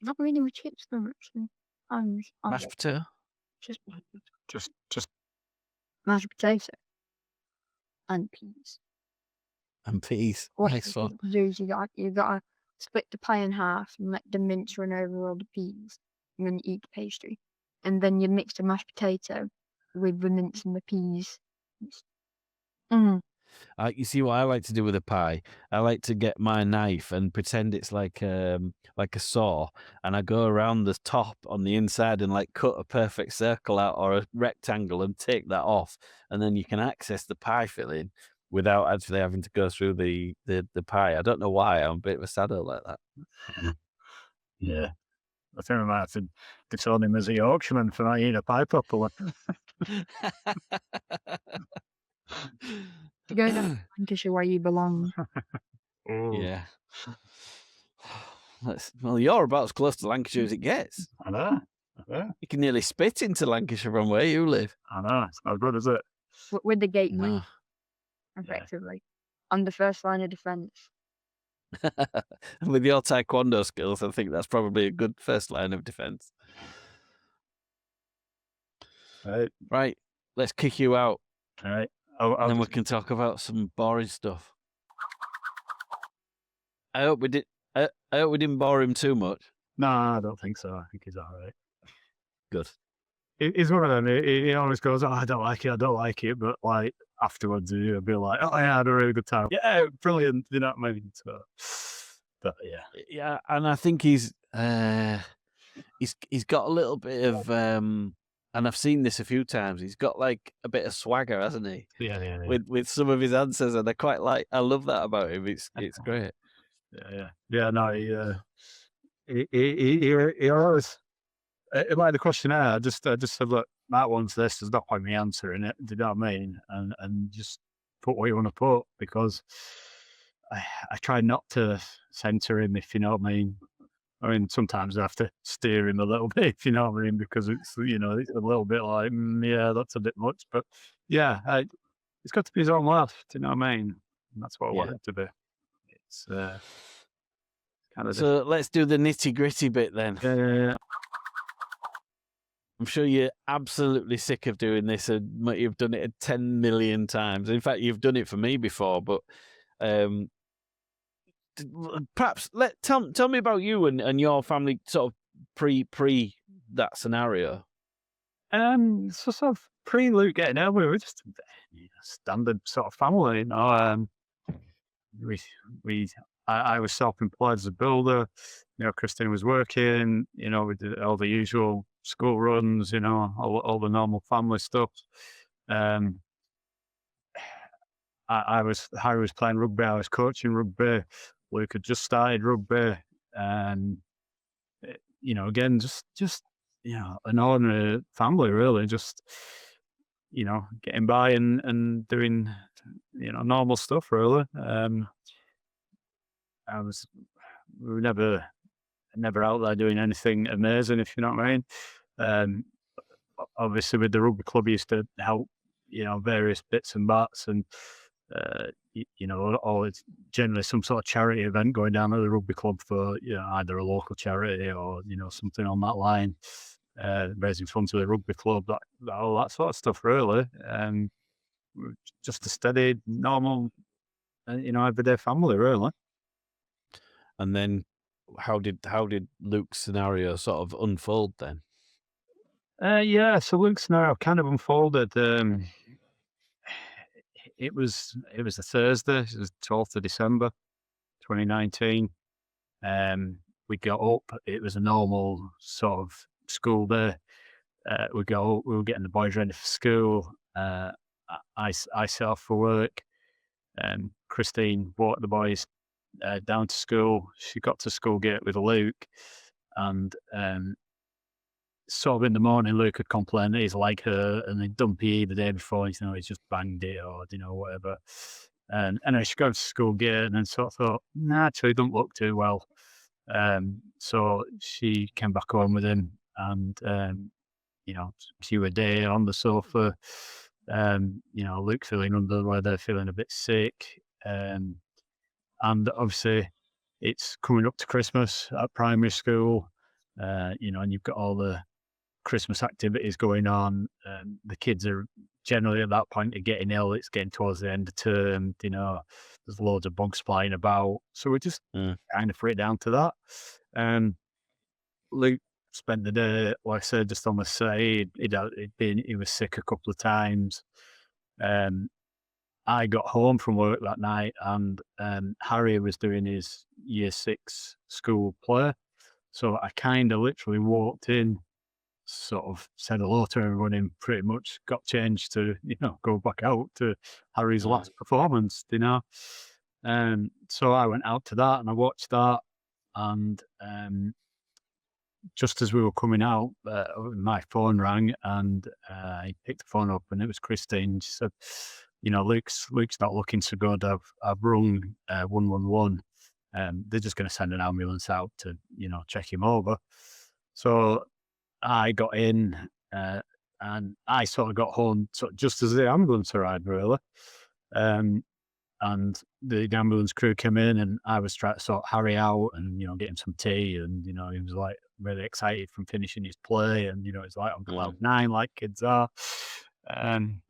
Not really with chips though, actually. I'm Mashed potato? just Just mashed potato and peas. And peas. What Nice you one. do is you gotta split the pie in half and let the mince run over all the peas, and then you eat the pastry, and then you mix the mashed potato with the mince and the peas. You see what I like to do with a pie? I like to get my knife and pretend it's like a saw, and I go around the top on the inside and like cut a perfect circle out or a rectangle and take that off, and then you can access the pie filling without actually having to go through the pie. I don't know why I'm a bit of a sado like that. yeah. I think I might have to disown him as a Yorkshireman for not eating a pie properly. To go down to Lancashire where you belong. Yeah. Well, you're about as close to Lancashire as it gets. I know. You can nearly spit into Lancashire from where you live. I know. It's not good, is it? With the gateway, No. effectively, on the first line of defence. With your taekwondo skills, I think that's probably a good first line of defence. Right. Right, let's kick you out, All right. and then we can talk about some boring stuff. I hope we didn't bore him too much. No, I don't think so. I think he's all right. Good. He's one of them. He always goes, "Oh, I don't like it," but like afterwards, he'll be like, "Oh yeah, I had a really good time. Yeah, brilliant." You know what I mean? So, but Yeah, and I think he's got a little bit of and I've seen this a few times. He's got like a bit of swagger, hasn't he? Yeah. With some of his answers, and I love that about him. It's great. Yeah. No, he always. Like the questionnaire, I just said, look, Matt wants this. There's no point me answering it. Do you know what I mean? And just put what you want to put, because I try not to censor him, if you know what I mean. I mean, sometimes I have to steer him a little bit, if you know what I mean, because it's it's a little bit like, yeah, that's a bit much. But yeah, it's got to be his own laugh. Do you know what I mean? And that's what I want it to be. It's kind of. So let's do the nitty gritty bit then. Yeah. I'm sure you're absolutely sick of doing this, and you've done it 10 million times. In fact, you've done it for me before, but perhaps tell me about you and your family, sort of pre that scenario. So sort of pre Luke getting out, we were just a standard sort of family. You know, I was self-employed as a builder. You know, Christine was working. You know, we did all the usual school runs. You know, all the normal family stuff. I was playing rugby. I was coaching rugby. Luke had just started rugby, and you know, again, just an ordinary family, really, just getting by and doing normal stuff, really. I was we were never out there doing anything amazing, if you know what I mean. Um, Obviously, with the rugby club, used to help, various bits and bats, and or it's generally some sort of charity event going down at the rugby club for either a local charity or something on that line, raising funds for the rugby club, all that sort of stuff, really. We're just a steady, normal, everyday family, really. And then how did Luke's scenario sort of unfold then? Yeah, so Luke's scenario kind of unfolded. It was a Thursday. It was 12th of December, 2019. We got up. It was a normal sort of school day. We were getting the boys ready for school. I set off for work. Christine walked the boys down to school. She got to school gate with Luke, and sort of in the morning, Luke had complained that his leg hurt and he'd done PE the day before. He's just banged it or whatever. And anyway, she goes to school gate and then sort of thought, nah, actually, don't look too well. So she came back home with him, and she was a day on the sofa. Luke feeling under the weather, feeling a bit sick, and obviously it's coming up to Christmas at primary school. And you've got all the Christmas activities going on. The kids are generally at that point of getting ill. It's getting towards the end of term. There's loads of bugs flying about. So we just kind of threw it down to that. Luke spent the day, like I said, just on the side. He was sick a couple of times. I got home from work that night, and Harry was doing his year 6 school play. So I kind of literally walked in, sort of said hello to everyone, and pretty much got changed to go back out to Harry's last performance. So I went out to that and I watched that, and just as we were coming out, my phone rang, and I picked the phone up, and it was Christine. She said, Luke's not looking so good. I've rung 111. They're just going to send an ambulance out to check him over. So I got in, and I sort of got home just as the ambulance arrived, really. And the ambulance crew came in, and I was trying to sort Harry out and get him some tea, and he was like really excited from finishing his play, and it's like on cloud 9 like kids are. And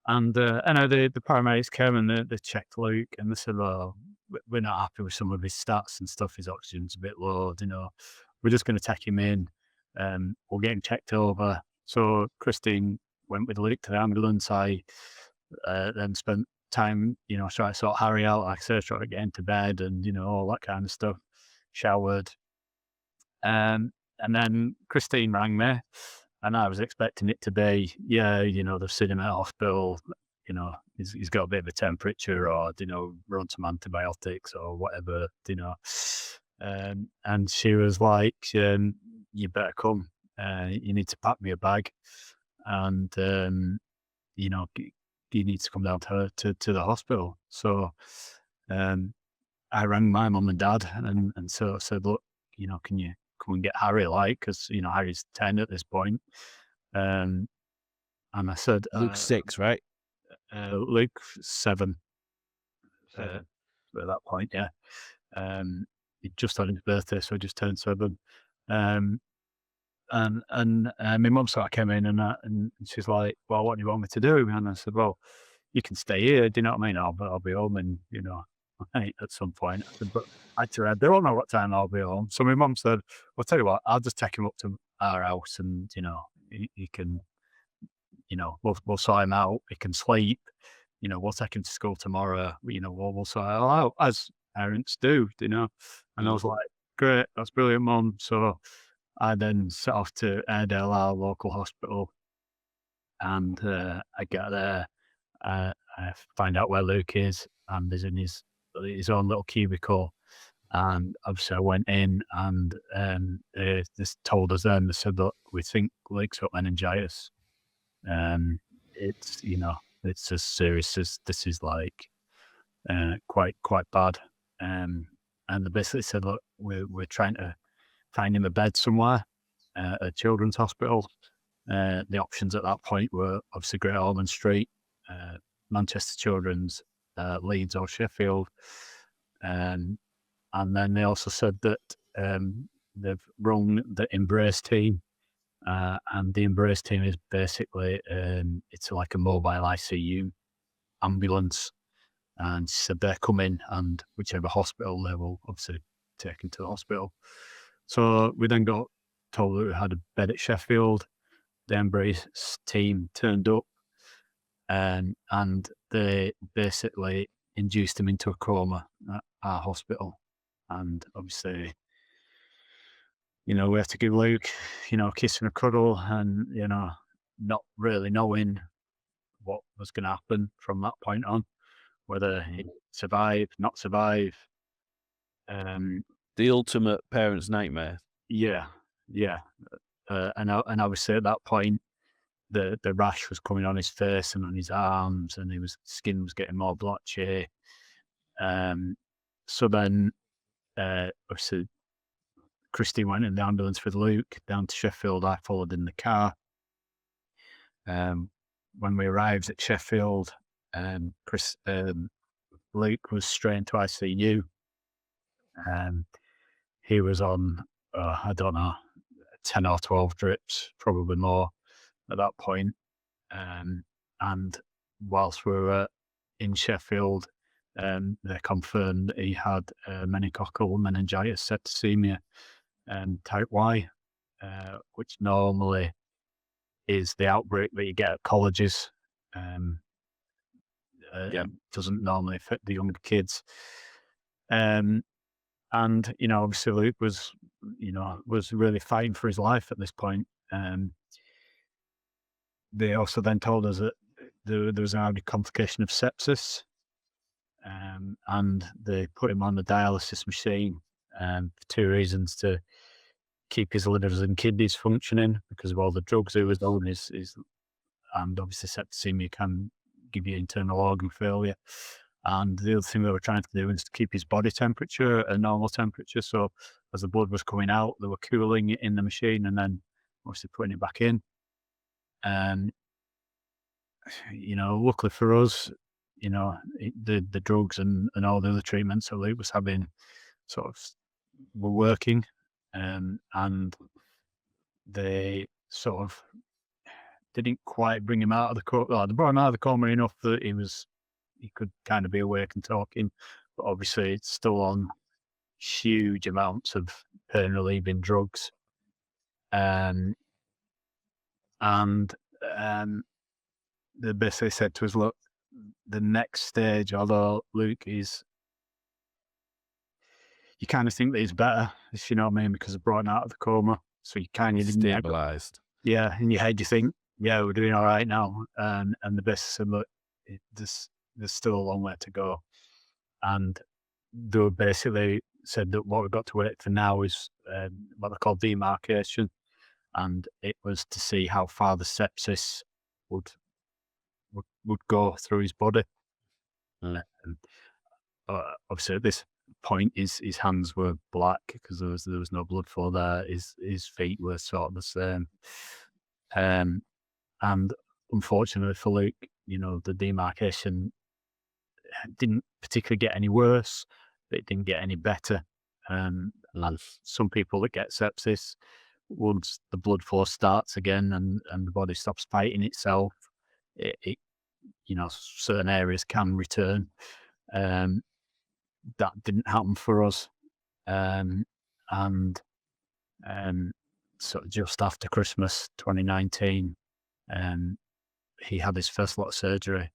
I know the paramedics came and they checked Luke, and they said, well, we're not happy with some of his stats and stuff. His oxygen's a bit low. We're just going to take him in. We'll get him checked over. So Christine went with Luke to the ambulance. I then spent time, trying to sort Harry out, like I said, trying to get him to bed and, all that kind of stuff. Showered. And then Christine rang me, and I was expecting it to be, they've seen him at hospital, he's got a bit of a temperature, or, run some antibiotics or whatever, and she was like, you better come. You need to pack me a bag, and you need to come down to the hospital. So I rang my mum and dad, and so I said, look, can you come and get Harry, because Harry's 10 at this point. And I said, Luke's 6, right? Luke 7. At that point, yeah. He just had his birthday, so he just turned 7. And my mum sort of came in, and she's like, well, what do you want me to do? And I said, well, you can stay here. Do you know what I mean? I'll be home, and at some point. I said, but I don't know what time I'll be home. So my mum said, well, tell you what, I'll just take him up to our house, and he can, we'll sort him out. He can sleep. We'll take him to school tomorrow. We'll sort it all out, as parents do. And I was like, great, that's brilliant, Mum. So I then set off to Airedale, our local hospital, and I get there. I find out where Luke is, and he's in his own little cubicle. And obviously I went in, and they just told us then, they said, look, we think Luke's got meningitis. It's, it's as serious as this is, like, quite bad. And they basically said, look, we're trying to find him a bed somewhere at a children's hospital. The options at that point were obviously Great Ormond Street, Manchester Children's, Leeds or Sheffield. And then they also said that they've run the Embrace team, and the Embrace team is basically it's like a mobile ICU ambulance. And she said they're coming, and whichever hospital they will obviously take him to the hospital. So we then got told that we had a bed at Sheffield. The Embrace team turned up, and they basically induced him into a coma at our hospital. And obviously, we have to give Luke, a kiss and a cuddle, and, not really knowing what was going to happen from that point on, whether he'd survive, not survive. The ultimate parent's nightmare. Yeah. And obviously at that point, the rash was coming on his face and on his arms, and skin was getting more blotchy. So then, obviously, Christine went in the ambulance with Luke down to Sheffield. I followed in the car. When we arrived at Sheffield, Luke was straight into ICU. He was on, I don't know, 10 or 12 drips, probably more at that point. And whilst we were in Sheffield, they confirmed that he had meningococcal meningitis, septicaemia, type Y, which normally is the outbreak that you get at colleges. Doesn't normally affect the younger kids. And obviously Luke was really fighting for his life at this point. They also then told us that there was an added complication of sepsis, and they put him on the dialysis machine for two reasons: to keep his livers and kidneys functioning because of all the drugs he was on, and obviously septicemia can give you internal organ failure. And the other thing they were trying to do is to keep his body temperature at a normal temperature. So as the blood was coming out, they were cooling it in the machine and then obviously putting it back in. And luckily for us, the drugs and all the other treatments that Luke was having sort of were working, and they sort of didn't quite bring him out of the coma. They brought him out of the coma enough that he could kind of be awake and talking, but obviously it's still on huge amounts of pain relieving drugs. And they basically said to us, look, the next stage, although Luke is, you kind of think that he's better, if you know what I mean, because they brought him out of the coma. So you kind of stabilized. Yeah, in your head you think, yeah, we're doing all right now. And the best said, look, there's still a long way to go. And they basically said that what we've got to wait for now is what they call demarcation. And it was to see how far the sepsis would go through his body. Obviously at this point his hands were black because there was no blood flow there. His feet were sort of the same. And unfortunately for Luke, the demarcation didn't particularly get any worse, but it didn't get any better. Like some people that get sepsis, once the blood flow starts again and the body stops fighting itself, it certain areas can return. That didn't happen for us. And sort of just after Christmas 2019, he had his first lot of surgery,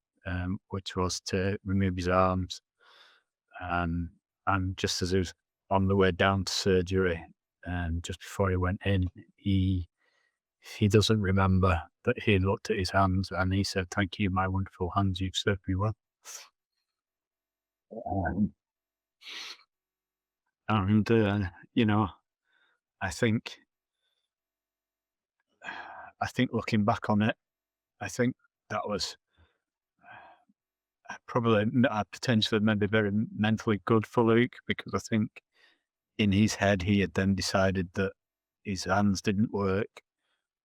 which was to remove his arms. And just as he was on the way down to surgery, just before he went in, he doesn't remember that he looked at his hands and he said, "Thank you, my wonderful hands, you've served me well." And I think looking back on it, I think that was probably potentially maybe very mentally good for Luke, because I think in his head he had then decided that his hands didn't work,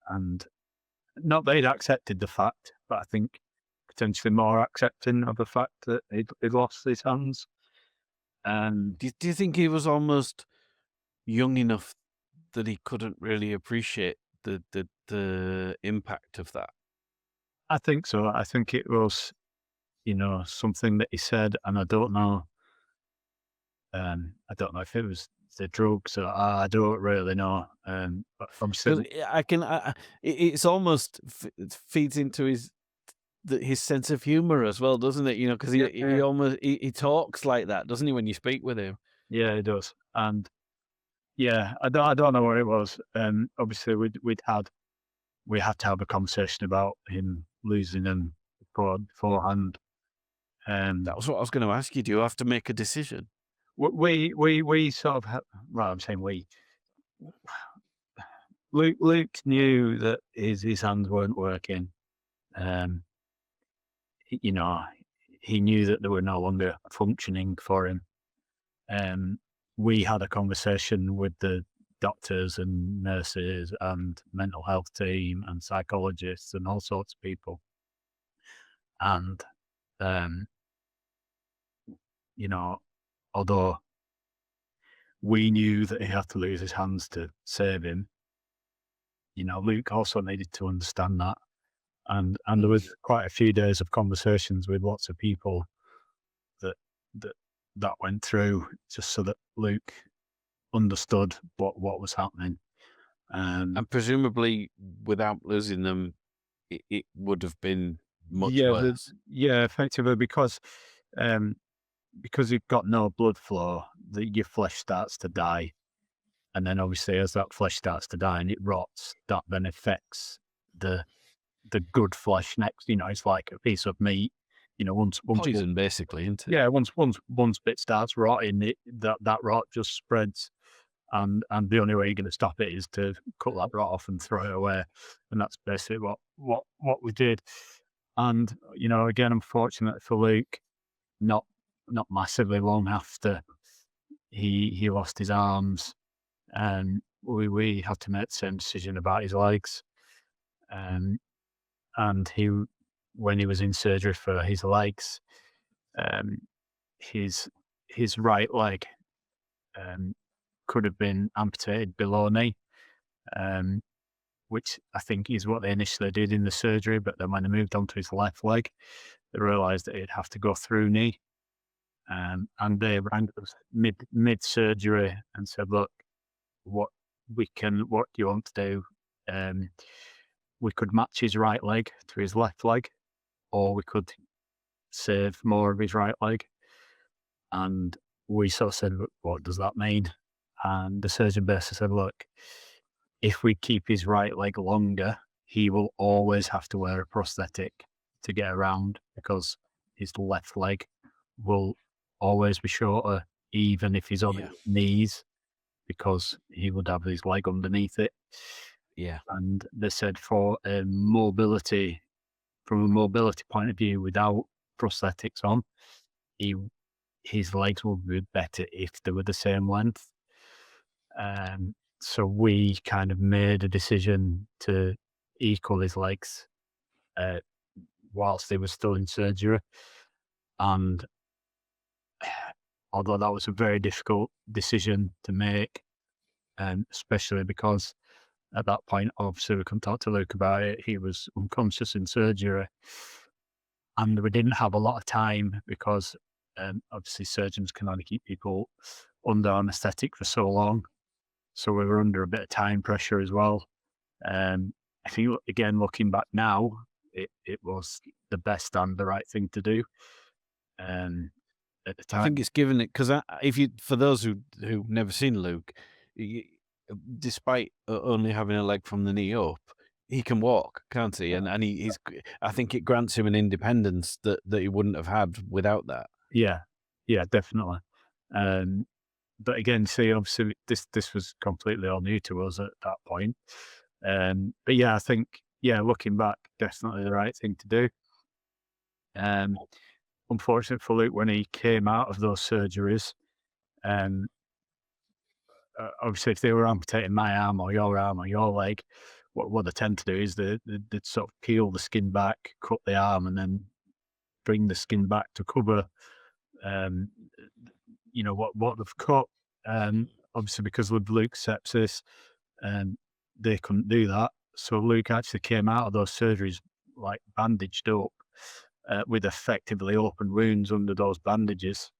and not that he'd accepted the fact, but I think potentially more accepting of the fact that he'd lost his hands. And Do you think he was almost young enough that he couldn't really appreciate the impact of that? I think so. I think it was, something that he said, and I don't know. I don't know if it was the drugs, or I don't really know. But Because obviously, I can, it's almost it feeds into his sense of humor as well, doesn't it? Because he yeah, almost he talks like that, doesn't he, when you speak with him? yeah, it does. And yeah, I don't know what it was. Obviously, we had to have a conversation about him losing them beforehand. That was what I was going to ask you. Do you have to make a decision? We sort of well, I'm saying we. Luke knew that his hands weren't working. Um, you know, he knew that they were no longer functioning for him. We had a conversation with the doctors and nurses and mental health team and psychologists and all sorts of people. And, um, although we knew that he had to lose his hands to save him, Luke also needed to understand that. And there was quite a few days of conversations with lots of people that that that went through, just so that Luke understood what was happening. And presumably, without losing them, it would have been much Yeah, worse. effectively, because you've got no blood flow, your flesh starts to die, and then obviously as that flesh starts to die and it rots, that then affects the good flesh next. It's like a piece of meat. Once Poison, basically, isn't it? yeah, once bit starts rotting, that rot just spreads, and the only way you're going to stop it is to cut that rot off and throw it away, and that's basically what we did. And again, unfortunately for Luke, not massively long after he lost his arms, we had to make the same decision about his legs. And when he was in surgery for his legs, um, his right leg could have been amputated below knee, which I think is what they initially did in the surgery. But then when they moved on to his left leg, they realised that he'd have to go through knee. And they rang us mid surgery and said, "Look, what do you want to do? We could match his right leg to his left leg, or we could save more of his right leg." And we sort of said, "Look, what does that mean?" And the surgeon basically said, "Look, if we keep his right leg longer, he will always have to wear a prosthetic to get around, because his left leg will always be shorter, even if he's on Yeah. his knees, because he would have his leg underneath it." Yeah. And they said from a mobility point of view, without prosthetics on, his legs would be better if they were the same length. So we kind of made a decision to equal his legs whilst they were still in surgery. And although that was a very difficult decision to make, especially because at that point, obviously, we couldn't talk to Luke about it. He was unconscious in surgery, and we didn't have a lot of time because obviously surgeons can only keep people under anaesthetic for so long. So we were under a bit of time pressure as well. I think, again, looking back now, it was the best and the right thing to do. At the I think time, it's given it because for those who've never seen Luke, y despite only having a leg from the knee up, he can walk, can't he? And he's I think it grants him an independence that he wouldn't have had without that. yeah, definitely. Um, but again, see, obviously this was completely all new to us at that point. But yeah, I think, yeah, looking back, definitely the right thing to do. Unfortunately for Luke, when he came out of those surgeries, um, obviously if they were amputating my arm or your leg, what they tend to do is they'd sort of peel the skin back, cut the arm, and then bring the skin back to cover, um, what they've cut. Obviously because with Luke's sepsis, they couldn't do that. So Luke actually came out of those surgeries like bandaged up, with effectively open wounds under those bandages.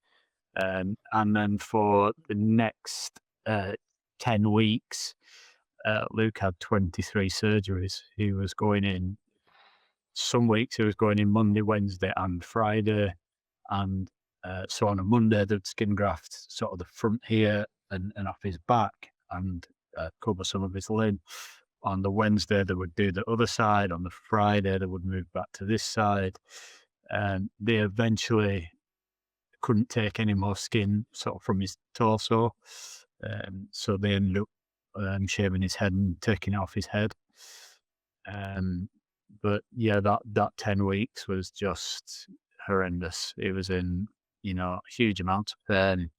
And then for the next 10 weeks, Luke had 23 surgeries. He was going in, some weeks he was going in Monday, Wednesday, and Friday. And so on a Monday, they'd skin graft sort of the front here and off his back and cover some of his limb. On the Wednesday, they would do the other side. On the Friday, they would move back to this side. And they eventually couldn't take any more skin sort of from his torso. So they ended up shaving his head and taking it off his head. But yeah, that 10 weeks was just horrendous. It was in, huge amounts of pain.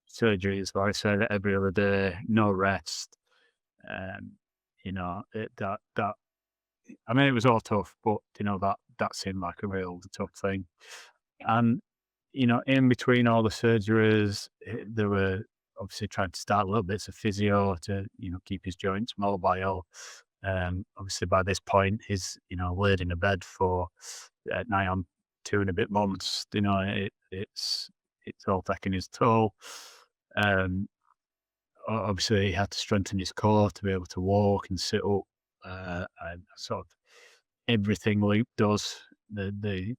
Surgeries, like I said, every other day, no rest. I mean, it was all tough, but that seemed like a real tough thing. And in between all the surgeries, they were obviously trying to start little bits of physio to keep his joints mobile. Obviously by this point he's laid in a bed for nigh on 2 and a bit months. It's all taking his toll. Obviously he had to strengthen his core to be able to walk and sit up, and sort of everything Luke does, the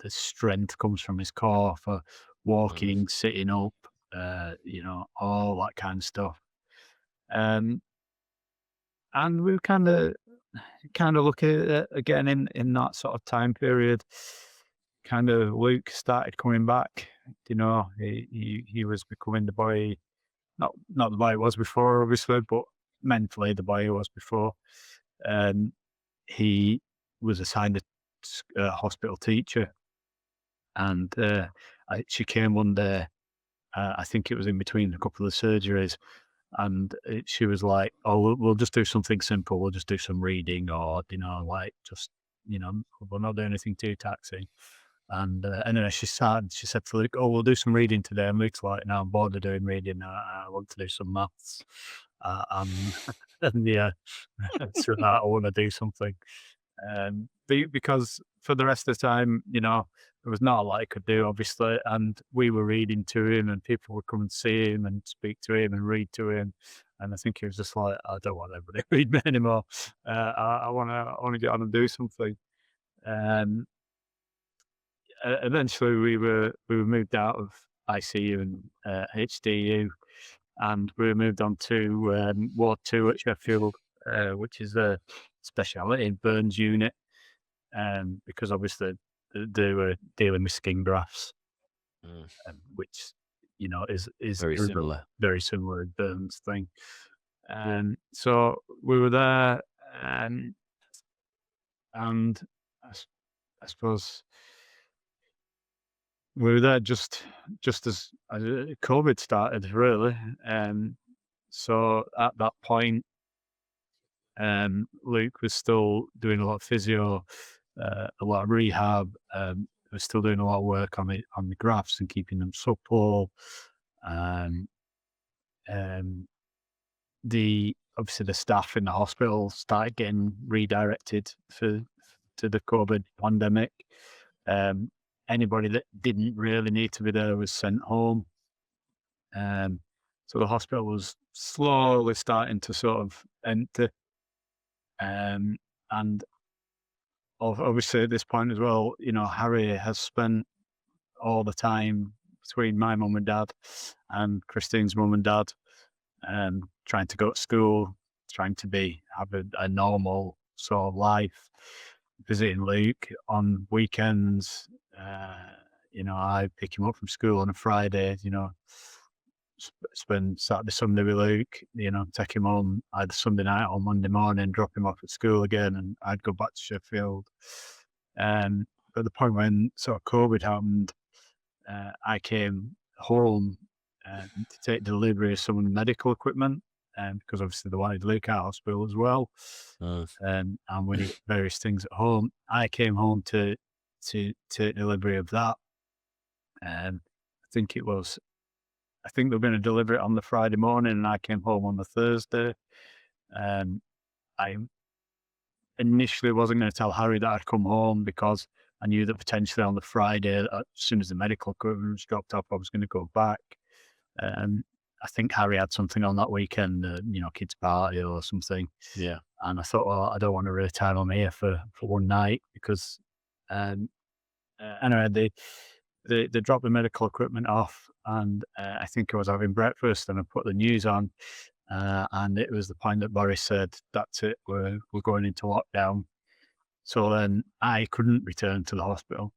strength comes from his core for walking, sitting up, all that kind of stuff. And we kind of look at it again in that sort of time period. Kind of Luke started coming back. He was becoming the boy, not the boy he was before, obviously, but mentally the boy he was before. He was assigned a hospital teacher, and she came one day. I think it was in between a couple of surgeries, and she was like, "Oh, we'll just do something simple. We'll just do some reading, or we'll not do anything too taxing." And anyway, she said to Luke, "Oh, we'll do some reading today." And Luke's like, "No, I'm bored of doing reading. I want to do some maths." And yeah, so that I want to do something. Because for the rest of the time, there was not a lot I could do, obviously, and we were reading to him, and people would come and see him and speak to him and read to him, and I think he was just like, "I don't want everybody to read me anymore. I want to get on and do something." Eventually, we were moved out of ICU and HDU, and we were moved on to Ward 2 at Sheffield, which is a speciality burns unit, because obviously they were dealing with skin grafts, which is Very similar. very similar burns thing. So we were there, and I suppose we were there just as COVID started, really. So at that point, Luke was still doing a lot of physio, a lot of rehab. Was still doing a lot of work on the grafts and keeping them supple. Obviously the staff in the hospital started getting redirected to the COVID pandemic. Anybody that didn't really need to be there was sent home. So the hospital was slowly starting to sort of empty. And obviously at this point as well, Harry has spent all the time between my mum and dad and Christine's mum and dad, trying to go to school, trying to have a normal sort of life, visiting Luke on weekends, I pick him up from school on a Friday, spend Saturday, Sunday with Luke, take him home either Sunday night or Monday morning, drop him off at school again, and I'd go back to Sheffield. At the point when sort of COVID happened, I came home to take delivery of some medical equipment, because obviously they wanted Luke out of hospital as well. Nice. And we needed various things at home. I came home to take delivery of that. I think they were going to deliver it on the Friday morning, and I came home on the Thursday. I initially wasn't going to tell Harry that I'd come home because I knew that potentially on the Friday, as soon as the medical equipment was dropped off, I was going to go back. I think Harry had something on that weekend, kids' party or something. Yeah. And I thought, well, I don't want to really tie him here for one night because, anyway, they dropped the medical equipment off, and I think I was having breakfast, and I put the news on, and it was the point that Boris said, "That's it, we're going into lockdown." So then I couldn't return to the hospital.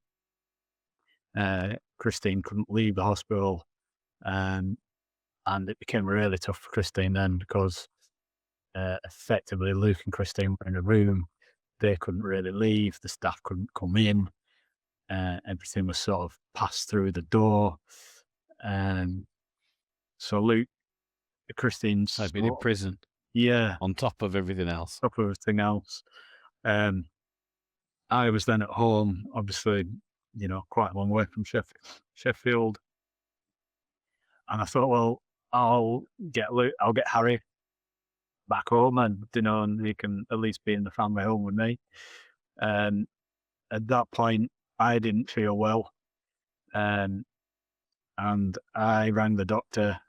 Christine couldn't leave the hospital, and it became really tough for Christine then because effectively Luke and Christine were in a room. They couldn't really leave. The staff couldn't come in. Everything was sort of passed through the door. So Christine's I've been in prison. Yeah, on top of everything else. top of everything else. I was then at home, obviously, quite a long way from Sheffield. And I thought, well, I'll get Harry back home, and he can at least be in the family home with me. At that point, I didn't feel well, and I rang the doctor,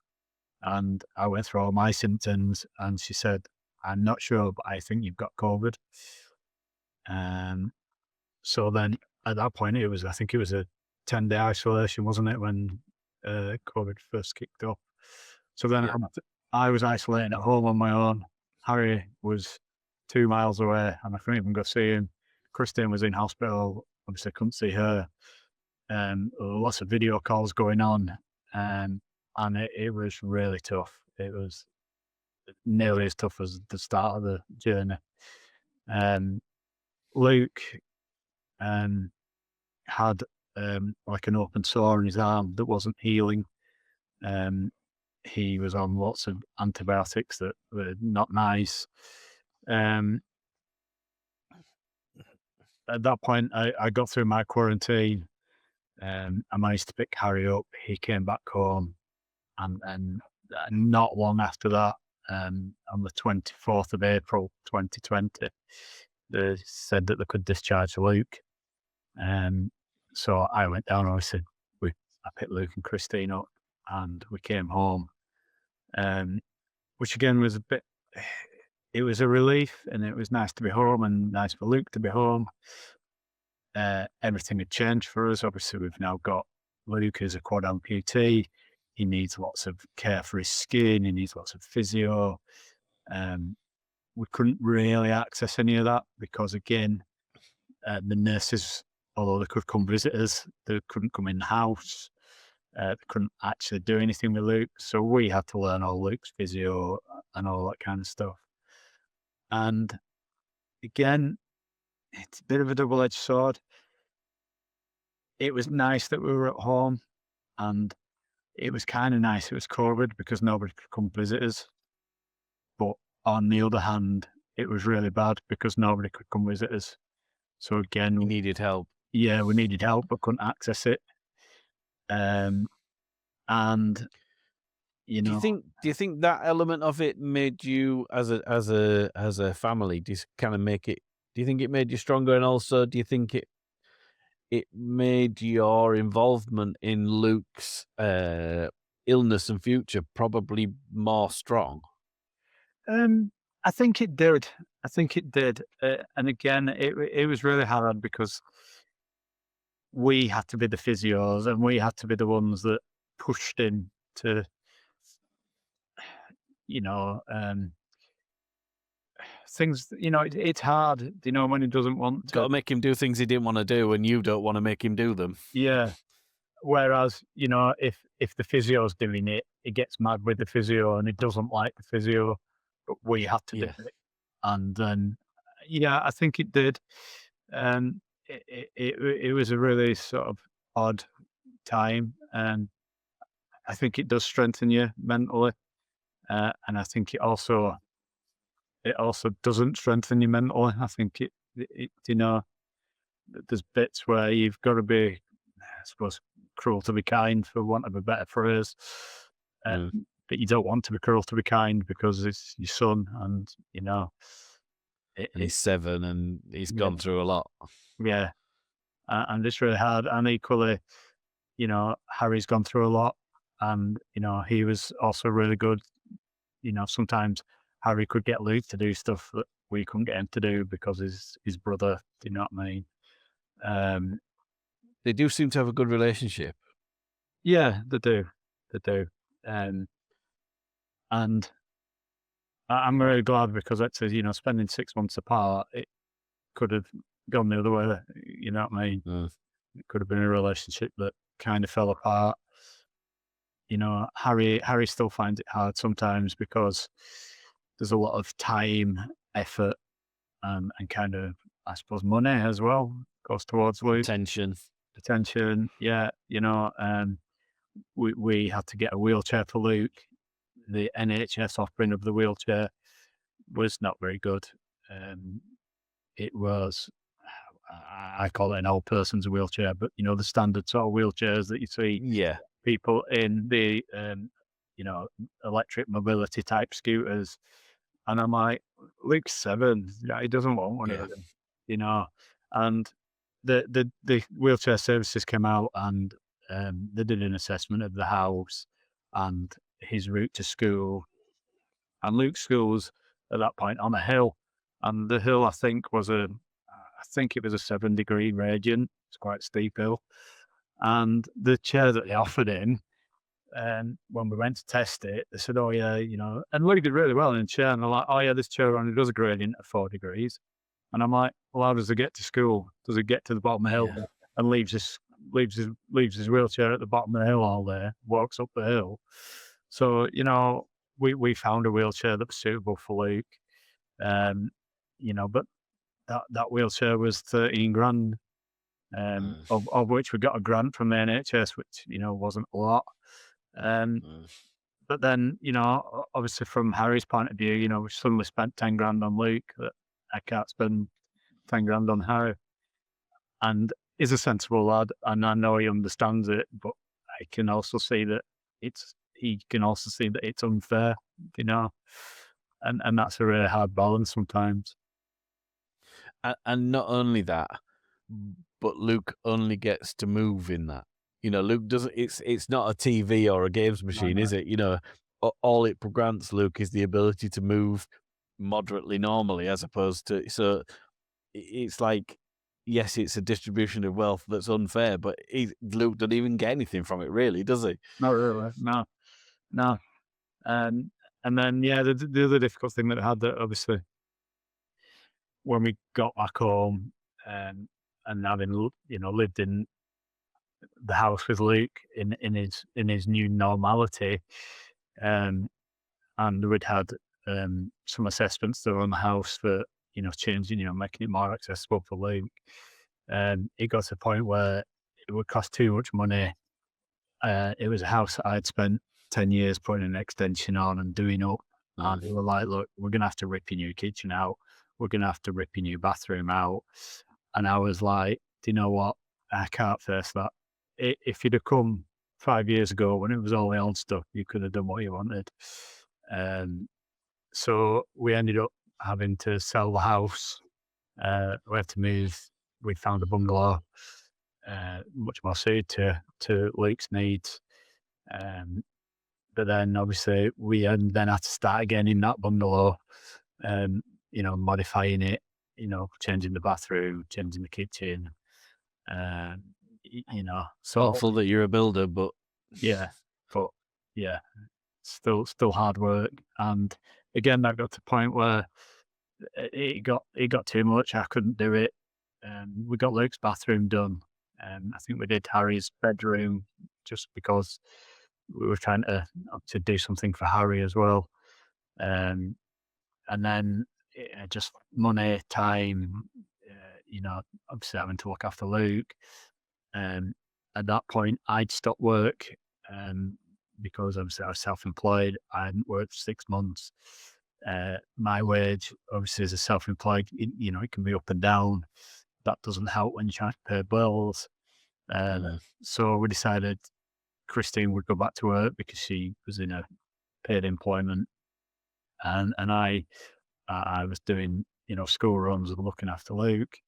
and I went through all my symptoms, and she said, "I'm not sure, but I think you've got COVID." So then, at that point, I think it was a 10-day isolation, wasn't it, when COVID first kicked off? So then Yeah. I was isolating at home on my own. Harry was 2 miles away, and I couldn't even go see him. Christine was in hospital. Obviously, I couldn't see her. Lots of video calls going on, and it was really tough. It was nearly as tough as the start of the journey. Luke had like an open sore in his arm that wasn't healing. He was on lots of antibiotics that were not nice. At that point, I got through my quarantine. I managed to pick Harry up. He came back home, and not long after that, on the 24th of April, 2020, they said that they could discharge Luke. So I went down, obviously, I picked Luke and Christine up, and we came home, which again was it was a relief, and it was nice to be home and nice for Luke to be home. Everything had changed for us. Obviously, we've now got Luke as a quad amputee. He needs lots of care for his skin. He needs lots of physio. We couldn't really access any of that because, again, the nurses, although they could come visit us, they couldn't come in the house. They couldn't actually do anything with Luke. So we had to learn all Luke's physio and all that kind of stuff. And again, it's a bit of a double-edged sword. It was nice that we were at home, and it was kind of nice it was COVID because nobody could come visit us. But on the other hand, it was really bad because nobody could come visit us. So again, We needed help. yeah, we needed help but couldn't access it. And Do you think that element of it made you as a family just kind of make it? Do you think it made you stronger, and also do you think it made your involvement in Luke's illness and future probably more strong? I think it did. And again, it was really hard because we had to be the physios, and we had to be the ones that pushed him to, things. It's hard, when he doesn't want Got to. to make him do things he didn't want to do, and you don't want to make him do them. Yeah, whereas, if the physio's doing it, he gets mad with the physio and he doesn't like the physio, but we had to do Yeah. it. And then, yeah, I think it did. Um, it was a really sort of odd time, and I think it does strengthen you mentally. And I think it also doesn't strengthen you mentally. I think there's bits where you've got to be, I suppose, cruel to be kind, for want of a better phrase. Mm. But you don't want to be cruel to be kind because it's your son, and And he's 7 and he's yeah, gone through a lot. yeah, and it's really hard. And equally, Harry's gone through a lot, and he was also really good. Sometimes Harry could get Luke to do stuff that we couldn't get him to do because his brother. Do you know what I mean? They do seem to have a good relationship. Yeah, they do. They do. And I'm really glad, because it's, spending 6 months apart, it could have gone the other way. You know what I mean? Mm. It could have been a relationship that kind of fell apart. Harry still finds it hard sometimes because there's a lot of time, effort, and kind of, I suppose, money as well goes towards Luke. Tension. Attention, yeah. We had to get a wheelchair for Luke. The NHS offering of the wheelchair was not very good. It was, I call it an old person's wheelchair, but the standard sort of wheelchairs that you see Yeah. people in, the electric mobility type scooters. And I'm like, Luke's 7, he doesn't want one Yeah. of them, and the wheelchair services came out, and they did an assessment of the house and his route to school. And Luke's school was at that point on a hill, and the hill, I think it was a 7-degree gradient. It's quite a steep hill. And the chair that they offered him, when we went to test it, they said, "Oh yeah, and Luke did really well in the chair." And they're like, "Oh yeah, this chair only does a gradient of 4 degrees." And I'm like, "Well, how does it get to school? Does it get to the bottom of the hill Yeah. and leaves his wheelchair at the bottom of the hill all day, walks up the hill?" So we found a wheelchair that was suitable for Luke, but that wheelchair was 13 grand, Mm. of which we got a grant from the NHS, which wasn't a lot. Mm. But then, obviously from Harry's point of view, we suddenly spent 10 grand on Luke that I can't spend 10 grand on Harry. And he's a sensible lad, and I know he understands it, but I can also see that he can also see that it's unfair, and that's a really hard balance sometimes. And not only that, but Luke only gets to move in that. Luke doesn't. It's not a TV or a games machine, No. is it? All it grants Luke is the ability to move moderately normally, as opposed to. So it's like, yes, it's a distribution of wealth that's unfair, but Luke doesn't even get anything from it, really, does he? Not really, no. And then, yeah, the other difficult thing that I had, that obviously when we got back home, and having lived in the house with Luke in his new normality, and we'd had some assessments done on the house for changing, making it more accessible for Luke. It got to a point where it would cost too much money. It was a house that I'd spent 10 years putting an extension on and doing up. And they were like, "Look, we're going to have to rip your new kitchen out. We're going to have to rip your new bathroom out." And I was like, "Do you know what? I can't face that. If you'd have come 5 years ago when it was all the old stuff, you could have done what you wanted." So we ended up having to sell the house. We had to move. We found a bungalow, much more suited to Luke's needs. But then obviously we then had to start again in that bungalow, modifying it, changing the bathroom, changing the kitchen. So Awful that you're a builder, but yeah, but yeah, still hard work. And again, that got to the point where it got too much. I couldn't do it. We got Luke's bathroom done I think we did Harry's bedroom just because we were trying to do something for Harry as well. And then just money, time, obviously having to look after Luke. At that point, I'd stopped work because obviously I was self-employed. I hadn't worked for 6 months. My wage, obviously, as a self-employed, it can be up and down. That doesn't help when you're trying to pay bills. So we decided Christine would go back to work because she was in a paid employment, and I was doing school runs and looking after Luke.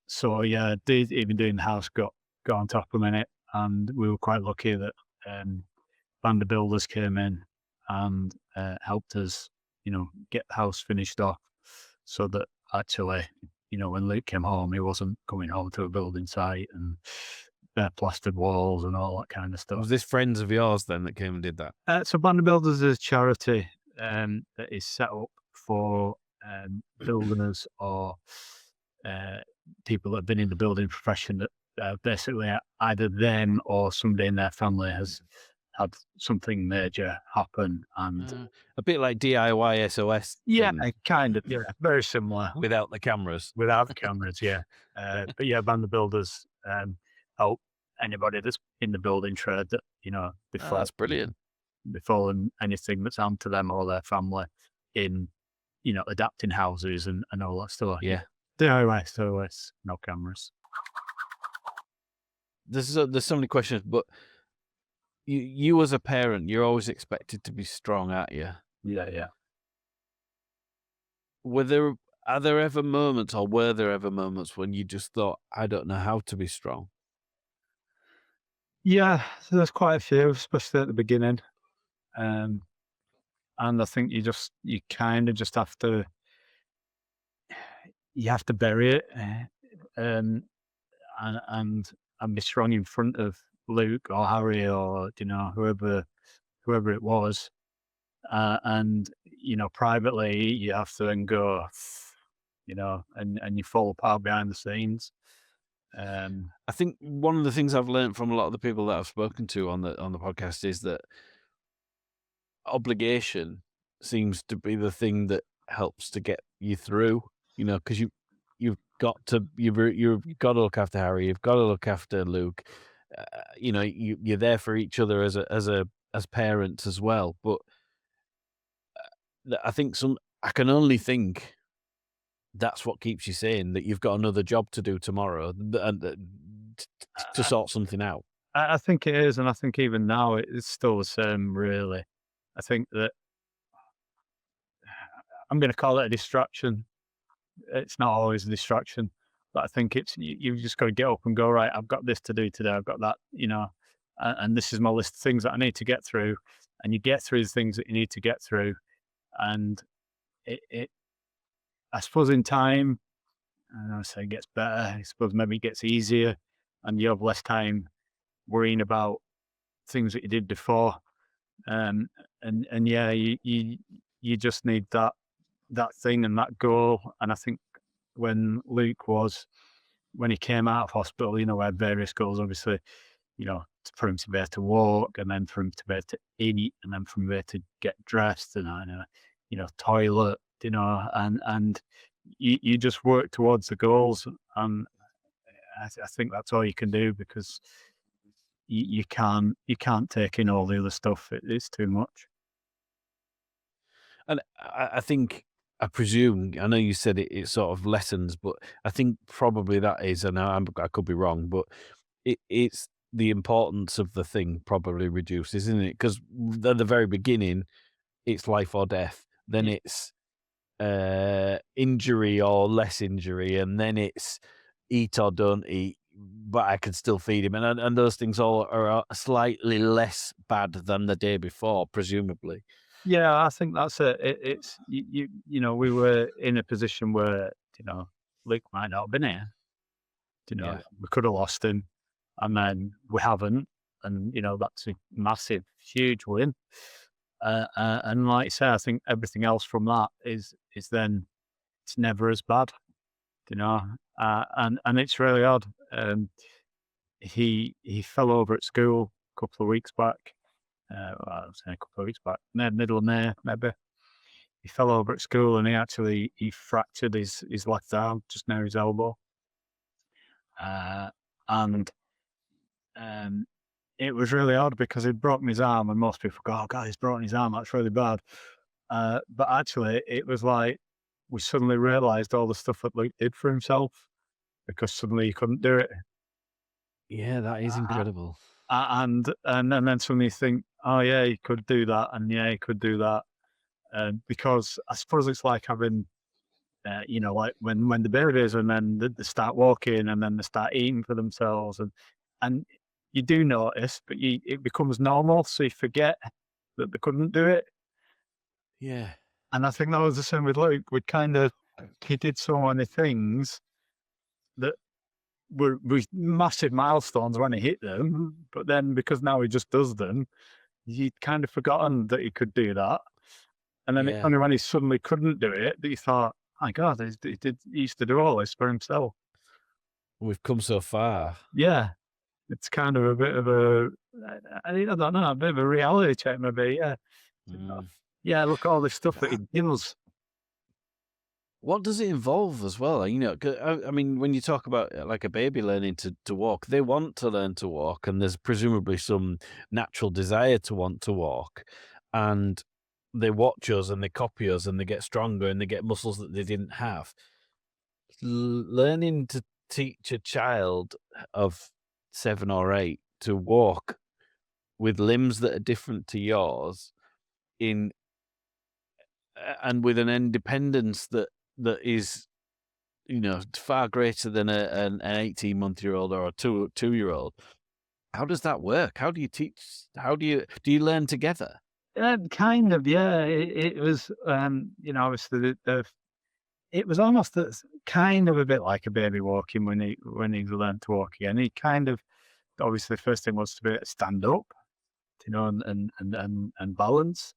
So yeah, even doing the house got on top of a minute, and we were quite lucky that band of builders came in and helped us, get the house finished off, so that actually, when Luke came home, he wasn't coming home to a building site and bare plastered walls and all that kind of stuff. Was this friends of yours then that came and did that? So Band of Builders is a charity that is set up for builders or people that have been in the building profession that basically either them or somebody in their family has had something major happen, and a bit like DIY SOS. yeah, kind of, yeah, very similar Without the cameras. without the cameras, yeah. But yeah, Band of Builders help anybody that's in the building trade that before That's brilliant. before anything that's happened to them or their family in adapting houses and all that stuff. Yeah. DIY SOS, no cameras. There's so many questions, but you as a parent, you're always expected to be strong, aren't you? Yeah. Are there ever moments, or were there ever moments when you just thought, I don't know how to be strong? Yeah, so there's quite a few, especially at the beginning. And I think you kind of just have to bury it, and be strong in front of Luke or Harry or whoever it was, and privately you have to then go, and you fall apart behind the scenes. I think one of the things I've learned from a lot of the people that I've spoken to on the podcast is that obligation seems to be the thing that helps to get you through. Because you've got to look after Harry, you've got to look after Luke. You're there for each other as parents as well. But I think I can only think that's what keeps you sane, that you've got another job to do tomorrow and to sort something out. I think it is, and I think even now it's still the same, really. I think that I'm going to call it a distraction. It's not always a distraction, but I think it's you've just got to get up and go, right, I've got this to do today, I've got that, and this is my list of things that I need to get through, and you get through the things that you need to get through, and it I suppose in time, I don't say it gets better, I suppose maybe it gets easier, and you have less time worrying about things that you did before, and yeah, you just need that thing and that goal. And I think when he came out of hospital, we had various goals, obviously, for him to be able to walk, and then for him to be able to eat, and then for him to be able to get dressed, and toilet, and you just work towards the goals. And I think that's all you can do, because you can't take in all the other stuff. It's too much. And I think, I presume, I know you said it sort of lessens, but I think probably that is, and I could be wrong, but it's the importance of the thing probably reduces, isn't it? Because at the very beginning, it's life or death. Then it's injury or less injury, and then it's eat or don't eat, but I can still feed him. And those things all are slightly less bad than the day before, presumably. Yeah, I think that's it. It's we were in a position where Luke might not have been here. Yeah. We could have lost him, and then we haven't, and that's a massive, huge win. And like I say, I think everything else from that is then it's never as bad. and it's really odd. He fell over at school a couple of weeks back. Well, I was saying a couple of weeks back, middle of May, maybe. He fell over at school and he fractured his left arm just near his elbow. And it was really odd because he'd broken his arm, and most people go, "Oh God, he's broken his arm. That's really bad." But actually, it was like we suddenly realised all the stuff that Luke did for himself because suddenly he couldn't do it. Yeah, that is incredible. And then suddenly you think, "Oh yeah, he could do that," and yeah, he could do that. Because I suppose it's like having, like when the babies and then they start walking and then they start eating for themselves, and you do notice, but it becomes normal, so you forget that they couldn't do it. Yeah. And I think that was the same with Luke. He did so many things that were massive milestones when he hit them, but then because now he just does them, you'd kind of forgotten that he could do that. And then it's only when he suddenly couldn't do it that you thought, my God, he used to do all this for himself. We've come so far. Yeah. It's kind of a bit of I don't know, a bit of a reality check maybe, yeah. Yeah, look at all this stuff that he does. What does it involve as well? 'Cause, I mean, when you talk about like a baby learning to walk, they want to learn to walk, and there's presumably some natural desire to want to walk, and they watch us and they copy us and they get stronger and they get muscles that they didn't have. Learning to teach a child of 7 or 8 to walk with limbs that are different to yours and with an independence that is far greater than an 18-month-old or a two-year-old. How does that work? How do you teach? Do you learn together? Kind of, yeah. It was, obviously it was almost kind of a bit like a baby walking when he learned to walk again. He kind of, obviously, the first thing was to be able to stand up, and balance,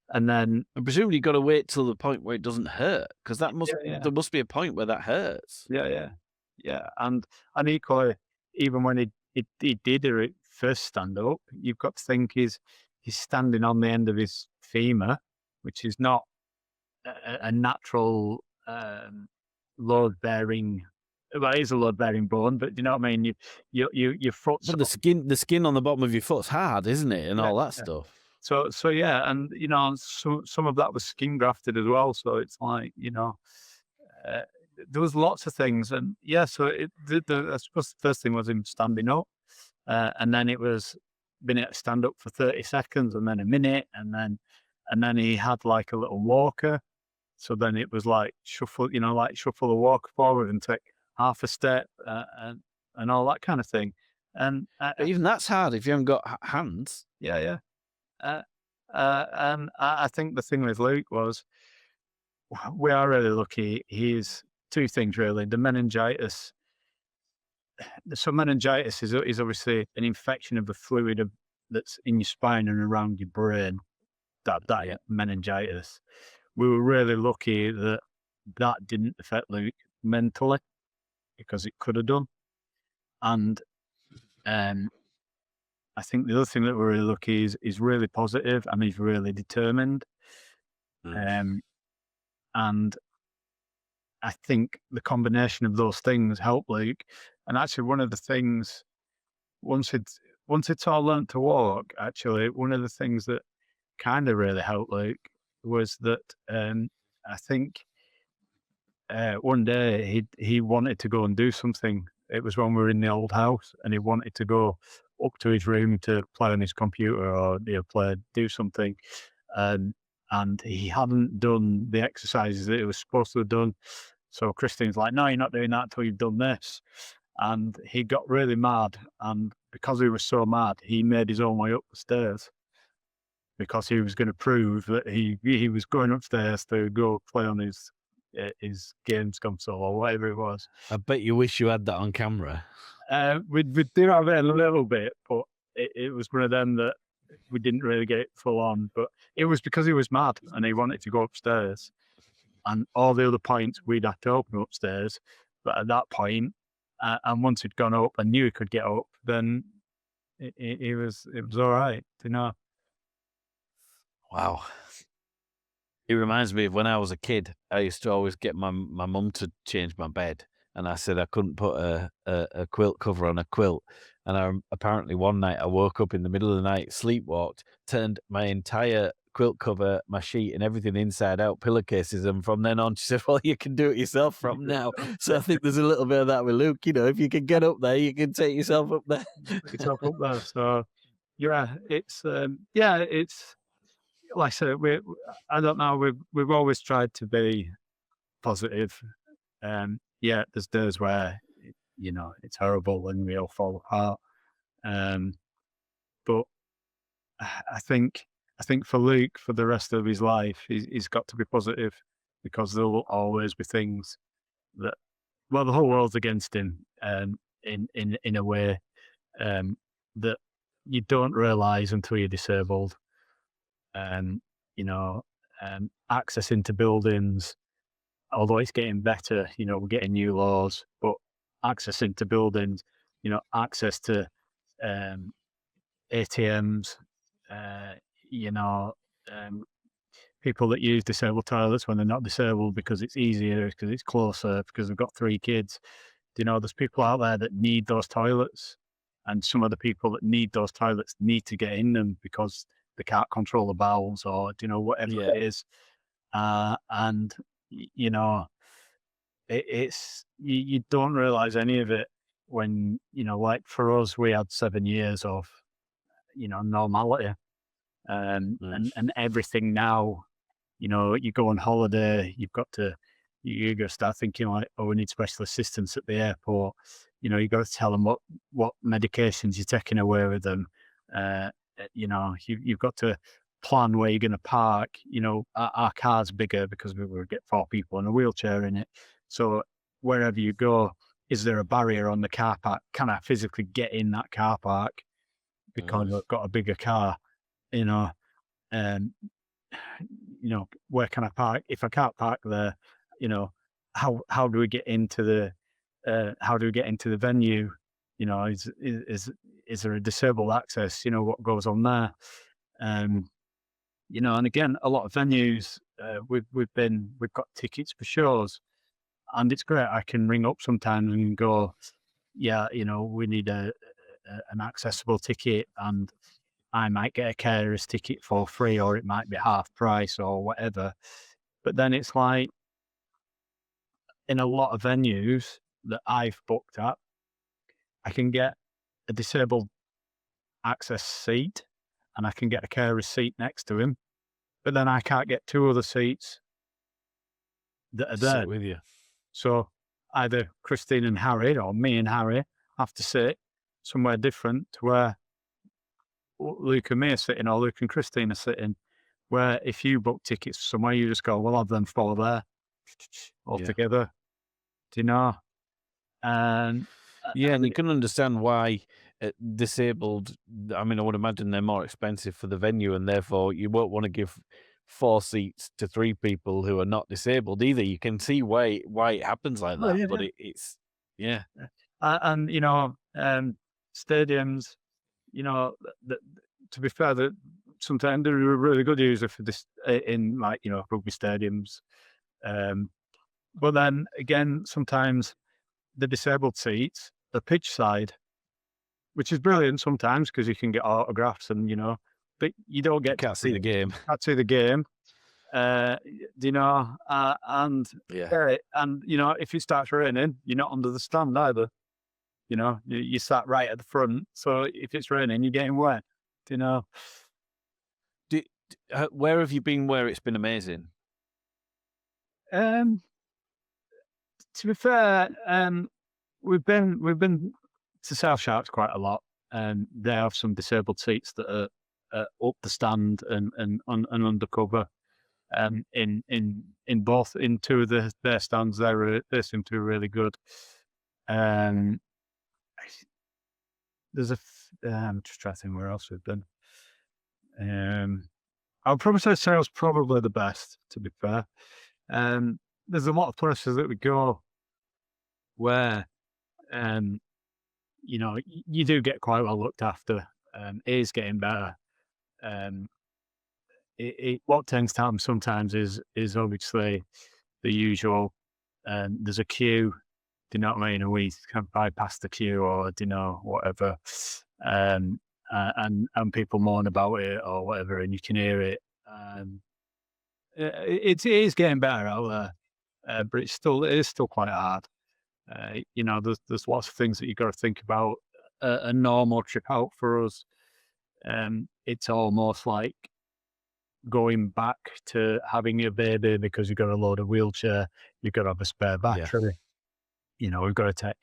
and then And presumably you've got to wait till the point where it doesn't hurt, because there must be a point where that hurts. yeah, and equally, even when he did first stand up, you've got to think he's standing on the end of his femur, which is not a natural load bearing. Well, it is a load bearing bone, but you know what I mean. Your foot. But the skin on the bottom of your foot's hard, isn't it, and all that stuff. So yeah, and some of that was skin grafted as well. So it's like there was lots of things, and yeah. So I suppose the first thing was him standing up, and then it was being able to stand up for 30 seconds, and then a minute, and then he had like a little walker. So then it was like shuffle the walker forward and take half a step, and all that kind of thing. And But even that's hard if you haven't got hands. yeah. And I think the thing with Luke was we are really lucky. He's two things really. The meningitis. So meningitis is obviously an infection of the fluid that's in your spine and around your brain. That meningitis. We were really lucky that didn't affect Luke mentally, because it could have done. And I think the other thing that we're really lucky is really positive, and he's really determined. And I think the combination of those things helped Luke. And actually, one of the things, once it's all learnt to walk, actually, one of the things that kind of really helped Luke was that I think one day he wanted to go and do something. It was when we were in the old house, and he wanted to go up to his room to play on his computer or do something, and he hadn't done the exercises that he was supposed to have done. So Christine's like, "No, you're not doing that until you've done this." And he got really mad, and because he was so mad, he made his own way up the stairs, because he was going to prove that he was going upstairs to go play on his games console or whatever it was. I bet you wish you had that on camera. We do have it a little bit, but it was one of them that we didn't really get it full on. But it was because he was mad and he wanted to go upstairs, and all the other points we'd have to open upstairs, But at that point, and once he'd gone up and knew he could get up, then it was all right, you know. Wow. It reminds me of when I was a kid. I used to always get my mum to change my bed, and I said I couldn't put a quilt cover on a quilt. And apparently one night I woke up in the middle of the night, sleepwalked, turned my entire quilt cover, my sheet, and everything inside out, pillowcases, and from then on, she said, "Well, you can do it yourself from now." So I think there's a little bit of that with Luke. You know, if you can get up there, you can take yourself up there. Put yourself up there. So yeah, it's like I said, I don't know, we've always tried to be positive. Yeah, there's days where you know it's horrible and we all fall apart. Um, but I think for Luke, for the rest of his life, he's got to be positive, because there will always be things that, well, the whole world's against him, in a way, that you don't realise until you're disabled. Um, you know, access into buildings, although it's getting better, you know, we're getting new laws, but access into buildings, you know, access to um, ATMs, uh, you know, um, people that use disabled toilets when they're not disabled because it's easier, because it's closer, because they've got 3 kids. You know, there's people out there that need those toilets, and some of the people that need those toilets need to get in them because they can't control the bowels, or you know, whatever Yeah. it is. And you know, it's you don't realize any of it when, you know, like for us, we had 7 years of, you know, normality, and everything now. You know, you go on holiday, you got to start thinking like, oh, we need special assistance at the airport. You know, you got to tell them what medications you're taking away with them. You know, you've got to plan where you're going to park. You know, our car's bigger because we will get 4 people in a wheelchair in it. So wherever you go, is there a barrier on the car park? Can I physically get in that car park because I've got a bigger car? You know, um, you know, where can I park? If I can't park there, you know, how do we get into the venue? You know, is there a disabled access? You know, what goes on there? You know, and again, a lot of venues, we've got tickets for shows, and it's great. I can ring up sometimes and go, yeah, you know, we need an accessible ticket, and I might get a carer's ticket for free, or it might be half price or whatever. But then it's like, in a lot of venues that I've booked at, I can get a disabled access seat and I can get a carer's seat next to him, but then I can't get 2 other seats that are there. Sit with you. So either Christine and Harry or me and Harry have to sit somewhere different to where Luke and me are sitting, or Luke and Christine are sitting, where if you book tickets somewhere, you just go, well, I'll then follow there all Yeah. together. Do you know? And Yeah, and you can understand why disabled. I mean, I would imagine they're more expensive for the venue, and therefore you won't want to give 4 seats to 3 people who are not disabled either. You can see why it happens like well, that, yeah, but yeah. it's yeah, And you know, stadiums, you know, to be fair, that sometimes they're a really good user for this in, like, you know, rugby stadiums. But then again, sometimes the disabled seats, the pitch side, which is brilliant sometimes because you can get autographs and, you know, but you don't you get can't see the game. can't see the game. Do you know? And Yeah, and you know, if it starts raining, you're not under the stand either. You know, you sat right at the front, so if it's raining, you're getting wet. Do you know? where have you been? Where it's been amazing? Um, to be fair, we've been to South Sharks quite a lot, and they have some disabled seats that are up the stand and undercover. In 2 of their stands, they seem to be really good. Um, there's I'm just trying to think where else we've been. I'll probably say Sale's probably the best, to be fair. There's a lot of places that we go where, you do get quite well looked after. It is getting better. What tends to happen sometimes is obviously the usual. There's a queue. Do you know what I mean? And we can bypass the queue, or whatever. And people moan about it or whatever, and you can hear it. It is getting better out there, but it is still quite hard. There's lots of things that you've got to think about. A normal trip out for us, it's almost like going back to having a baby because you've got a load of wheelchair, you've got to have a spare battery. We've got to take,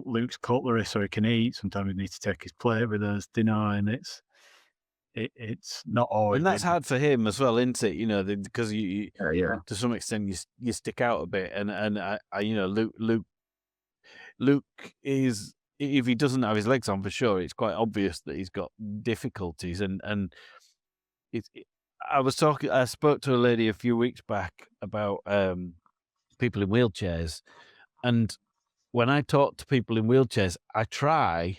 Luke's cutlery so he can eat. Sometimes we need to take his plate with us, and it's not always. And that's hard for him as well, isn't it? Because you yeah. to some extent you stick out a bit, and Luke is, if he doesn't have his legs on, for sure, it's quite obvious that he's got difficulties, and I spoke to a lady a few weeks back about people in wheelchairs, and when I talk to people in wheelchairs, I try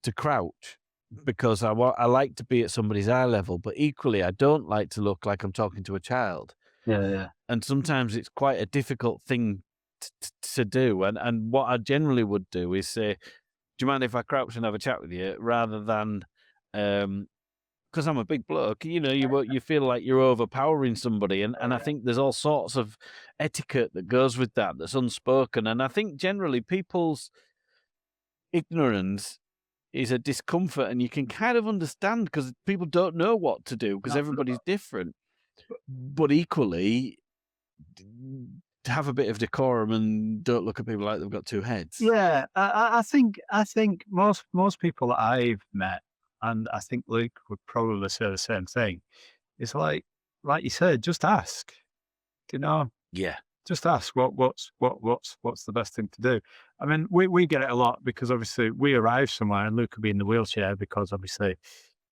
to crouch because I like to be at somebody's eye level, but equally I don't like to look like I'm talking to a child. Yeah. And sometimes it's quite a difficult thing to do. And what I generally would do is say, do you mind if I crouch and have a chat with you, rather than, because I'm a big bloke, you feel like you're overpowering somebody. And I think there's all sorts of etiquette that goes with that's unspoken. And I think generally people's ignorance is a discomfort, and you can kind of understand because people don't know what to do because everybody's different. But equally, to have a bit of decorum and don't look at people like they've got two heads. Yeah, I think most people that I've met, and I think Luke would probably say the same thing. It's like you said, just ask. Yeah. Just ask what's the best thing to do. I mean, we get it a lot because obviously we arrive somewhere and Luke could be in the wheelchair because obviously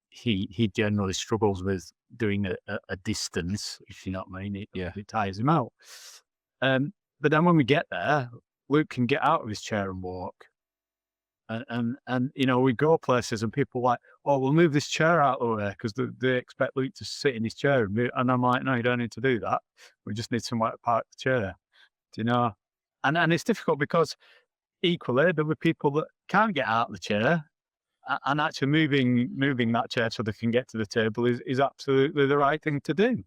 he generally struggles with doing a distance, if you know what I mean. It tires him out. But then when we get there, Luke can get out of his chair and walk. And we go places and people are like, oh, we'll move this chair out of the way because they expect Luke to sit in his chair. And I'm like, no, you don't need to do that. We just need somewhere to park the chair. And it's difficult because equally there were people that can't get out of the chair, and actually moving that chair so they can get to the table is absolutely the right thing to do.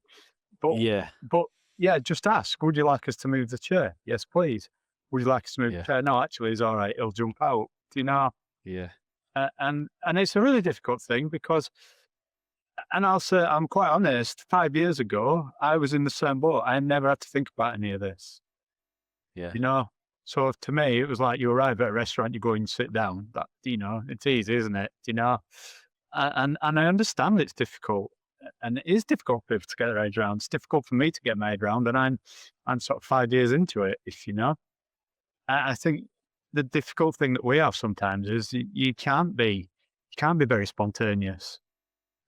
But just ask, would you like us to move the chair? Yes, please. Would you like us to move the chair? No, actually, it's all right. It'll jump out. Yeah. And it's a really difficult thing because, and I'll say, I'm quite honest, 5 years ago, I was in the same boat. I never had to think about any of this. Yeah. So to me, it was like you arrive at a restaurant, you go and sit down. That, it's easy, isn't it? And I understand it's difficult. And it is difficult for people to get their head around. It's difficult for me to get my head around, and I'm sort of 5 years into it, if you know. I think the difficult thing that we have sometimes is you can't be very spontaneous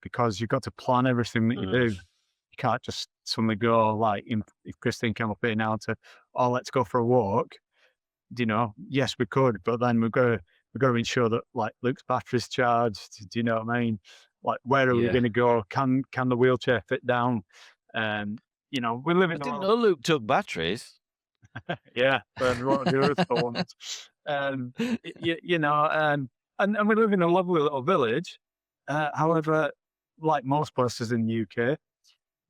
because you've got to plan everything that you do. You can't just suddenly go like if Christine came up here now to, oh, let's go for a walk. Yes, we could, but then we've got to ensure that like Luke's battery's charged. Do you know what I mean? Like, where are we going to go? Can the wheelchair fit down? We live in. I didn't know Luke took batteries. Yeah, but the other ones. And we live in a lovely little village. However, like most places in the UK,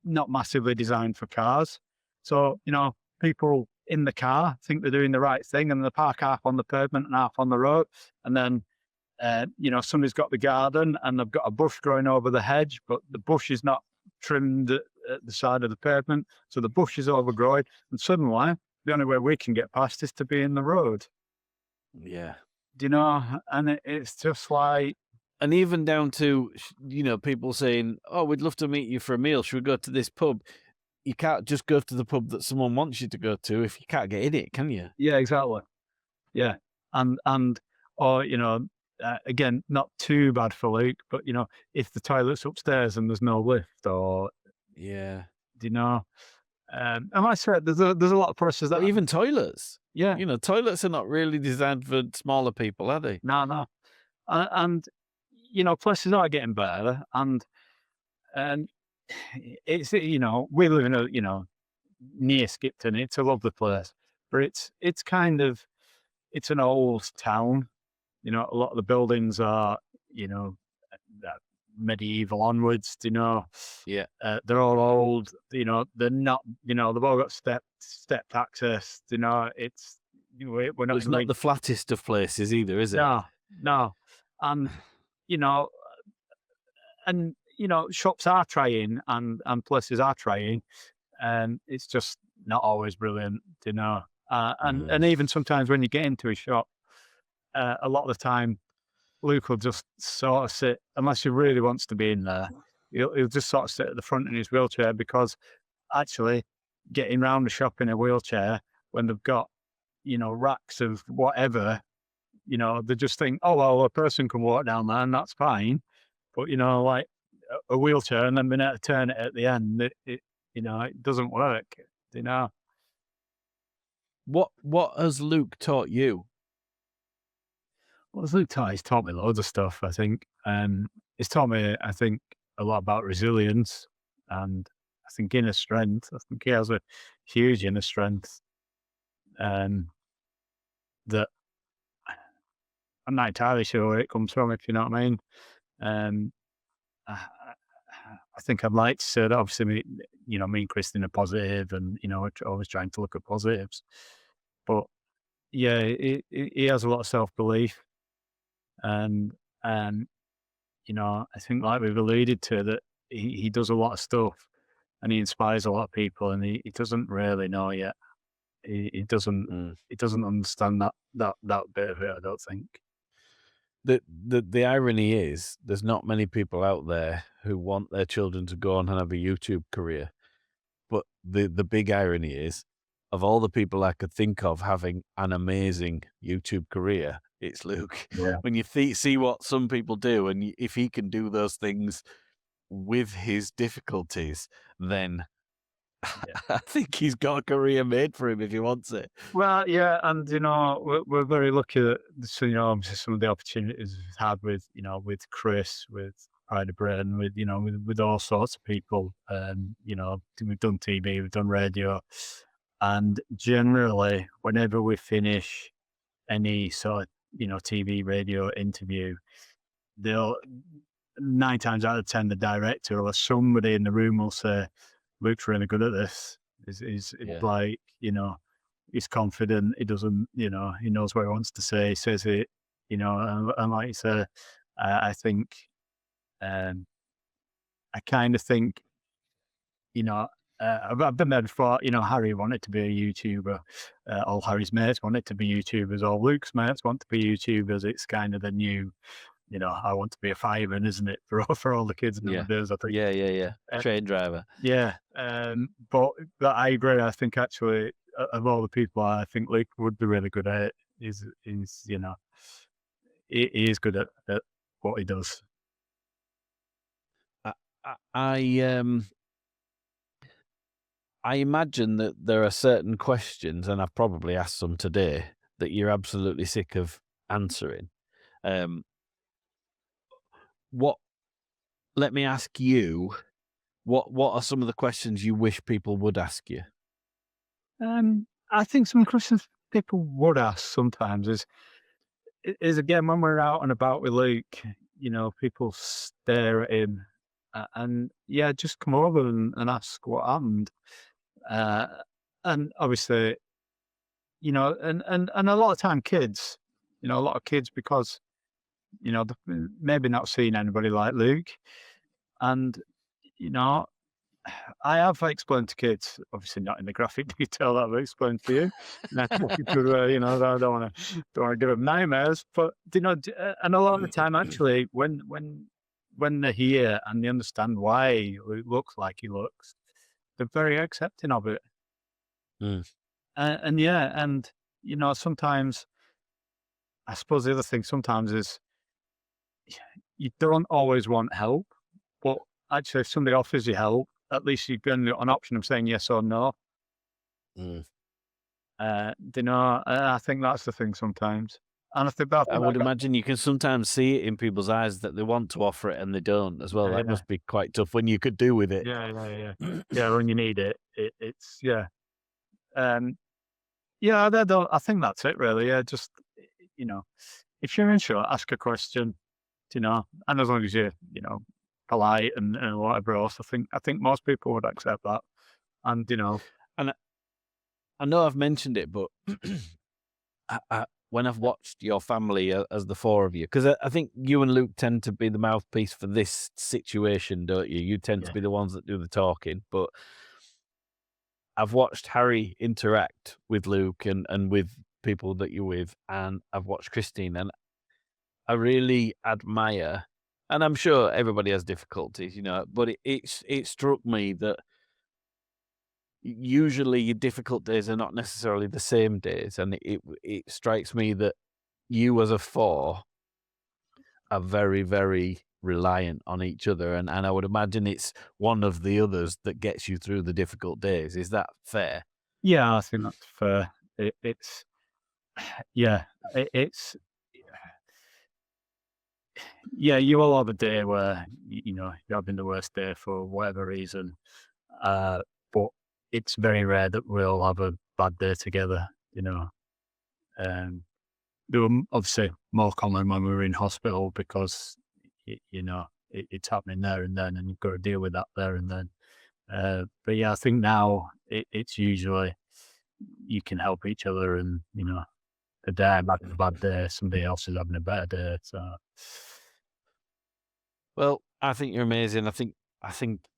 not massively designed for cars. So, people in the car think they're doing the right thing and they park half on the pavement and half on the road. And then, somebody's got the garden and they've got a bush growing over the hedge, but the bush is not trimmed at the side of the pavement. So the bush is overgrown. And suddenly, the only way we can get past is to be in the road. Yeah. And it's just like... And even down to, people saying, oh, we'd love to meet you for a meal. Should we go to this pub? You can't just go to the pub that someone wants you to go to if you can't get in it, can you? Yeah, exactly. Yeah. Or, again, not too bad for Luke, but, if the toilet's upstairs and there's no lift or... Yeah. And like I said, there's a lot of places that, But even toilets, yeah, toilets are not really designed for smaller people, are they? no. And, places are getting better. And it's, we live in near Skipton. It's a lovely place, but it's kind of, it's an old town. A lot of the buildings are, that medieval onwards, Yeah. they're all old, they're not, they've all got stepped access, we're not It's in not like, the flattest of places either, is it? no. And, you know, shops are trying and places are trying, and it's just not always brilliant, and Mm. even sometimes when you get into a shop, a lot of the time, Luke will just sort of sit, unless he really wants to be in there, he'll just sort of sit at the front in his wheelchair, because actually getting round the shop in a wheelchair when they've got, racks of whatever, they just think, oh, well, a person can walk down there and that's fine. But, like a wheelchair and then being able to turn it at the end, it doesn't work, you know. What has Luke taught you? Well, as Luke taught, he's taught me loads of stuff, I think. He's taught me, I think, a lot about resilience and I think inner strength. I think he has a huge inner strength that I'm not entirely sure where it comes from, if you know what I mean. Um, I, I think I'd like to say that obviously, me and Kristen are positive and, we're always trying to look at positives. But yeah, he has a lot of self-belief and, um, I think like we've alluded to that he does a lot of stuff and he inspires a lot of people and he doesn't really know yet. He doesn't Mm. he doesn't understand that bit of it, I don't think. The irony is there's not many people out there who want their children to go on and have a YouTube career. But the big irony is, of all the people I could think of having an amazing YouTube career, it's Luke. Yeah. When you see what some people do, and if he can do those things with his difficulties, then Yeah. I think he's got a career made for him if he wants it. Well, yeah, and we're very lucky that obviously some of the opportunities we've had with with Chris, with Pride of Britain, with with all sorts of people. We've done TV, we've done radio, and generally, whenever we finish any sort of TV, radio interview, they'll 9 times out of 10 the director or somebody in the room will say, "Luke's really good at this." Is Yeah. like he's confident. He doesn't, he knows what he wants to say. He says it, and like you say, I think, I kind of think, I've been there before. Harry wanted to be a YouTuber. All Harry's mates wanted to be YouTubers. All Luke's mates want to be YouTubers. It's kind of the new, I want to be a fireman, isn't it? For all the kids Yeah. nowadays, I think. Yeah. Train driver. Yeah, but I agree. I think actually, of all the people, I think Luke would be really good at it. Is he is good at what he does. I imagine that there are certain questions, and I've probably asked some today, that you're absolutely sick of answering. Let me ask you, what are some of the questions you wish people would ask you? I think some questions people would ask sometimes is again when we're out and about with Luke, people stare at him, and yeah, just come over and ask what happened, and obviously, and a lot of time kids, a lot of kids because they've maybe not seen anybody like Luke, and I have explained to kids, obviously not in the graphic detail that I've explained to you. Because, I don't want to give them nightmares. But and a lot of the time, actually, when they're here and they understand why he looks like he looks, they're very accepting of it. Mm. And yeah, and sometimes I suppose the other thing sometimes is you don't always want help, but actually, if somebody offers you help, at least you've got an option of saying yes or no. I think that's the thing sometimes. And I think I would imagine you can sometimes see it in people's eyes that they want to offer it and they don't as well. That must be quite tough when you could do with it. Yeah, when you need it, it's I think that's it really. Yeah, just if you're unsure, ask a question. And as long as you're polite and whatever else, I think most people would accept that. And And I know I've mentioned it, but when I've watched your family as the four of you, because I think you and Luke tend to be the mouthpiece for this situation, don't you? You tend to be the ones that do the talking, but I've watched Harry interact with Luke and with people that you're with, and I've watched Christine, and I really admire, and I'm sure everybody has difficulties, but it struck me that usually your difficult days are not necessarily the same days, and it strikes me that you as a four are very, very reliant on each other, and I would imagine it's one of the others that gets you through the difficult days. Is that fair? yeah, I think that's fair. It's it's you will have a day where you're having the worst day for whatever reason, but it's very rare that we'll have a bad day together. They were obviously more common when we were in hospital because it's happening there and then, and you've got to deal with that there and then. But yeah, I think now it's usually you can help each other, and a day I'm having a bad day, somebody else is having a better day. So Well, I think you're amazing. I think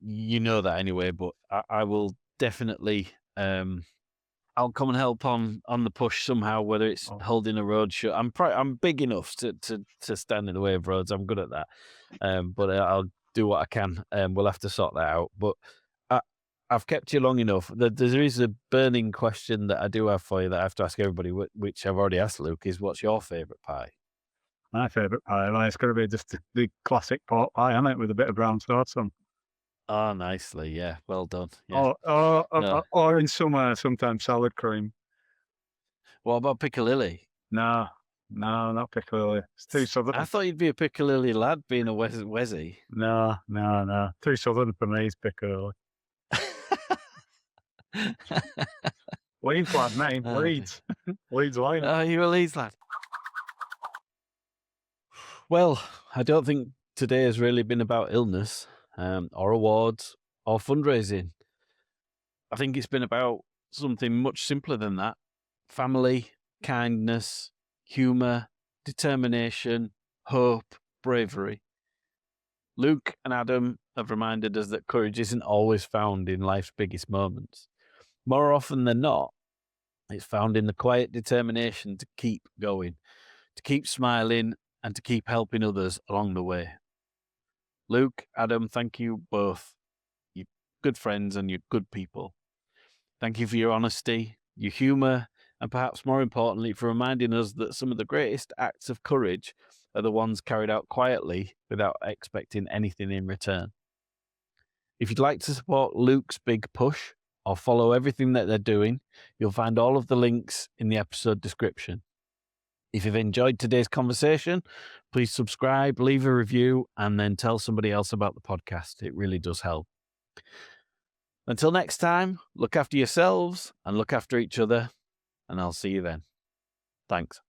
you know that anyway, but I will definitely I'll come and help on the push somehow, whether it's holding a road shut. I'm big enough to stand in the way of roads. I'm good at that. But I'll do what I can. We'll have to sort that out. But I've kept you long enough. There is a burning question that I do have for you that I have to ask everybody, which I've already asked Luke, is what's your favourite pie? my favourite pie, well, it's got to be just the classic pork pie, isn't it, with a bit of brown sauce on. Oh, nicely. Yeah, well done. Yeah. Or in summer, sometimes salad cream. What about piccalilli? No, not Piccadilly. It's too southern. I thought you'd be a Piccadilly lad, being a Wessie. No. Too southern for me, is Piccadilly. Leeds lad, mate. Oh, Leeds. Leeds Lion. Oh, you're a Leeds lad. Well, I don't think today has really been about illness, or awards, or fundraising. I think it's been about something much simpler than that. Family, kindness, humour, determination, hope, bravery. Luke and Adam have reminded us that courage isn't always found in life's biggest moments. More often than not, it's found in the quiet determination to keep going, to keep smiling, and to keep helping others along the way. Luke, Adam, thank you both. You're good friends and you're good people. Thank you for your honesty, your humour, and perhaps more importantly, for reminding us that some of the greatest acts of courage are the ones carried out quietly without expecting anything in return. If you'd like to support Luke's big push or follow everything that they're doing, you'll find all of the links in the episode description. If you've enjoyed today's conversation, please subscribe, leave a review, and then tell somebody else about the podcast. It really does help. Until next time, look after yourselves and look after each other, and I'll see you then. Thanks.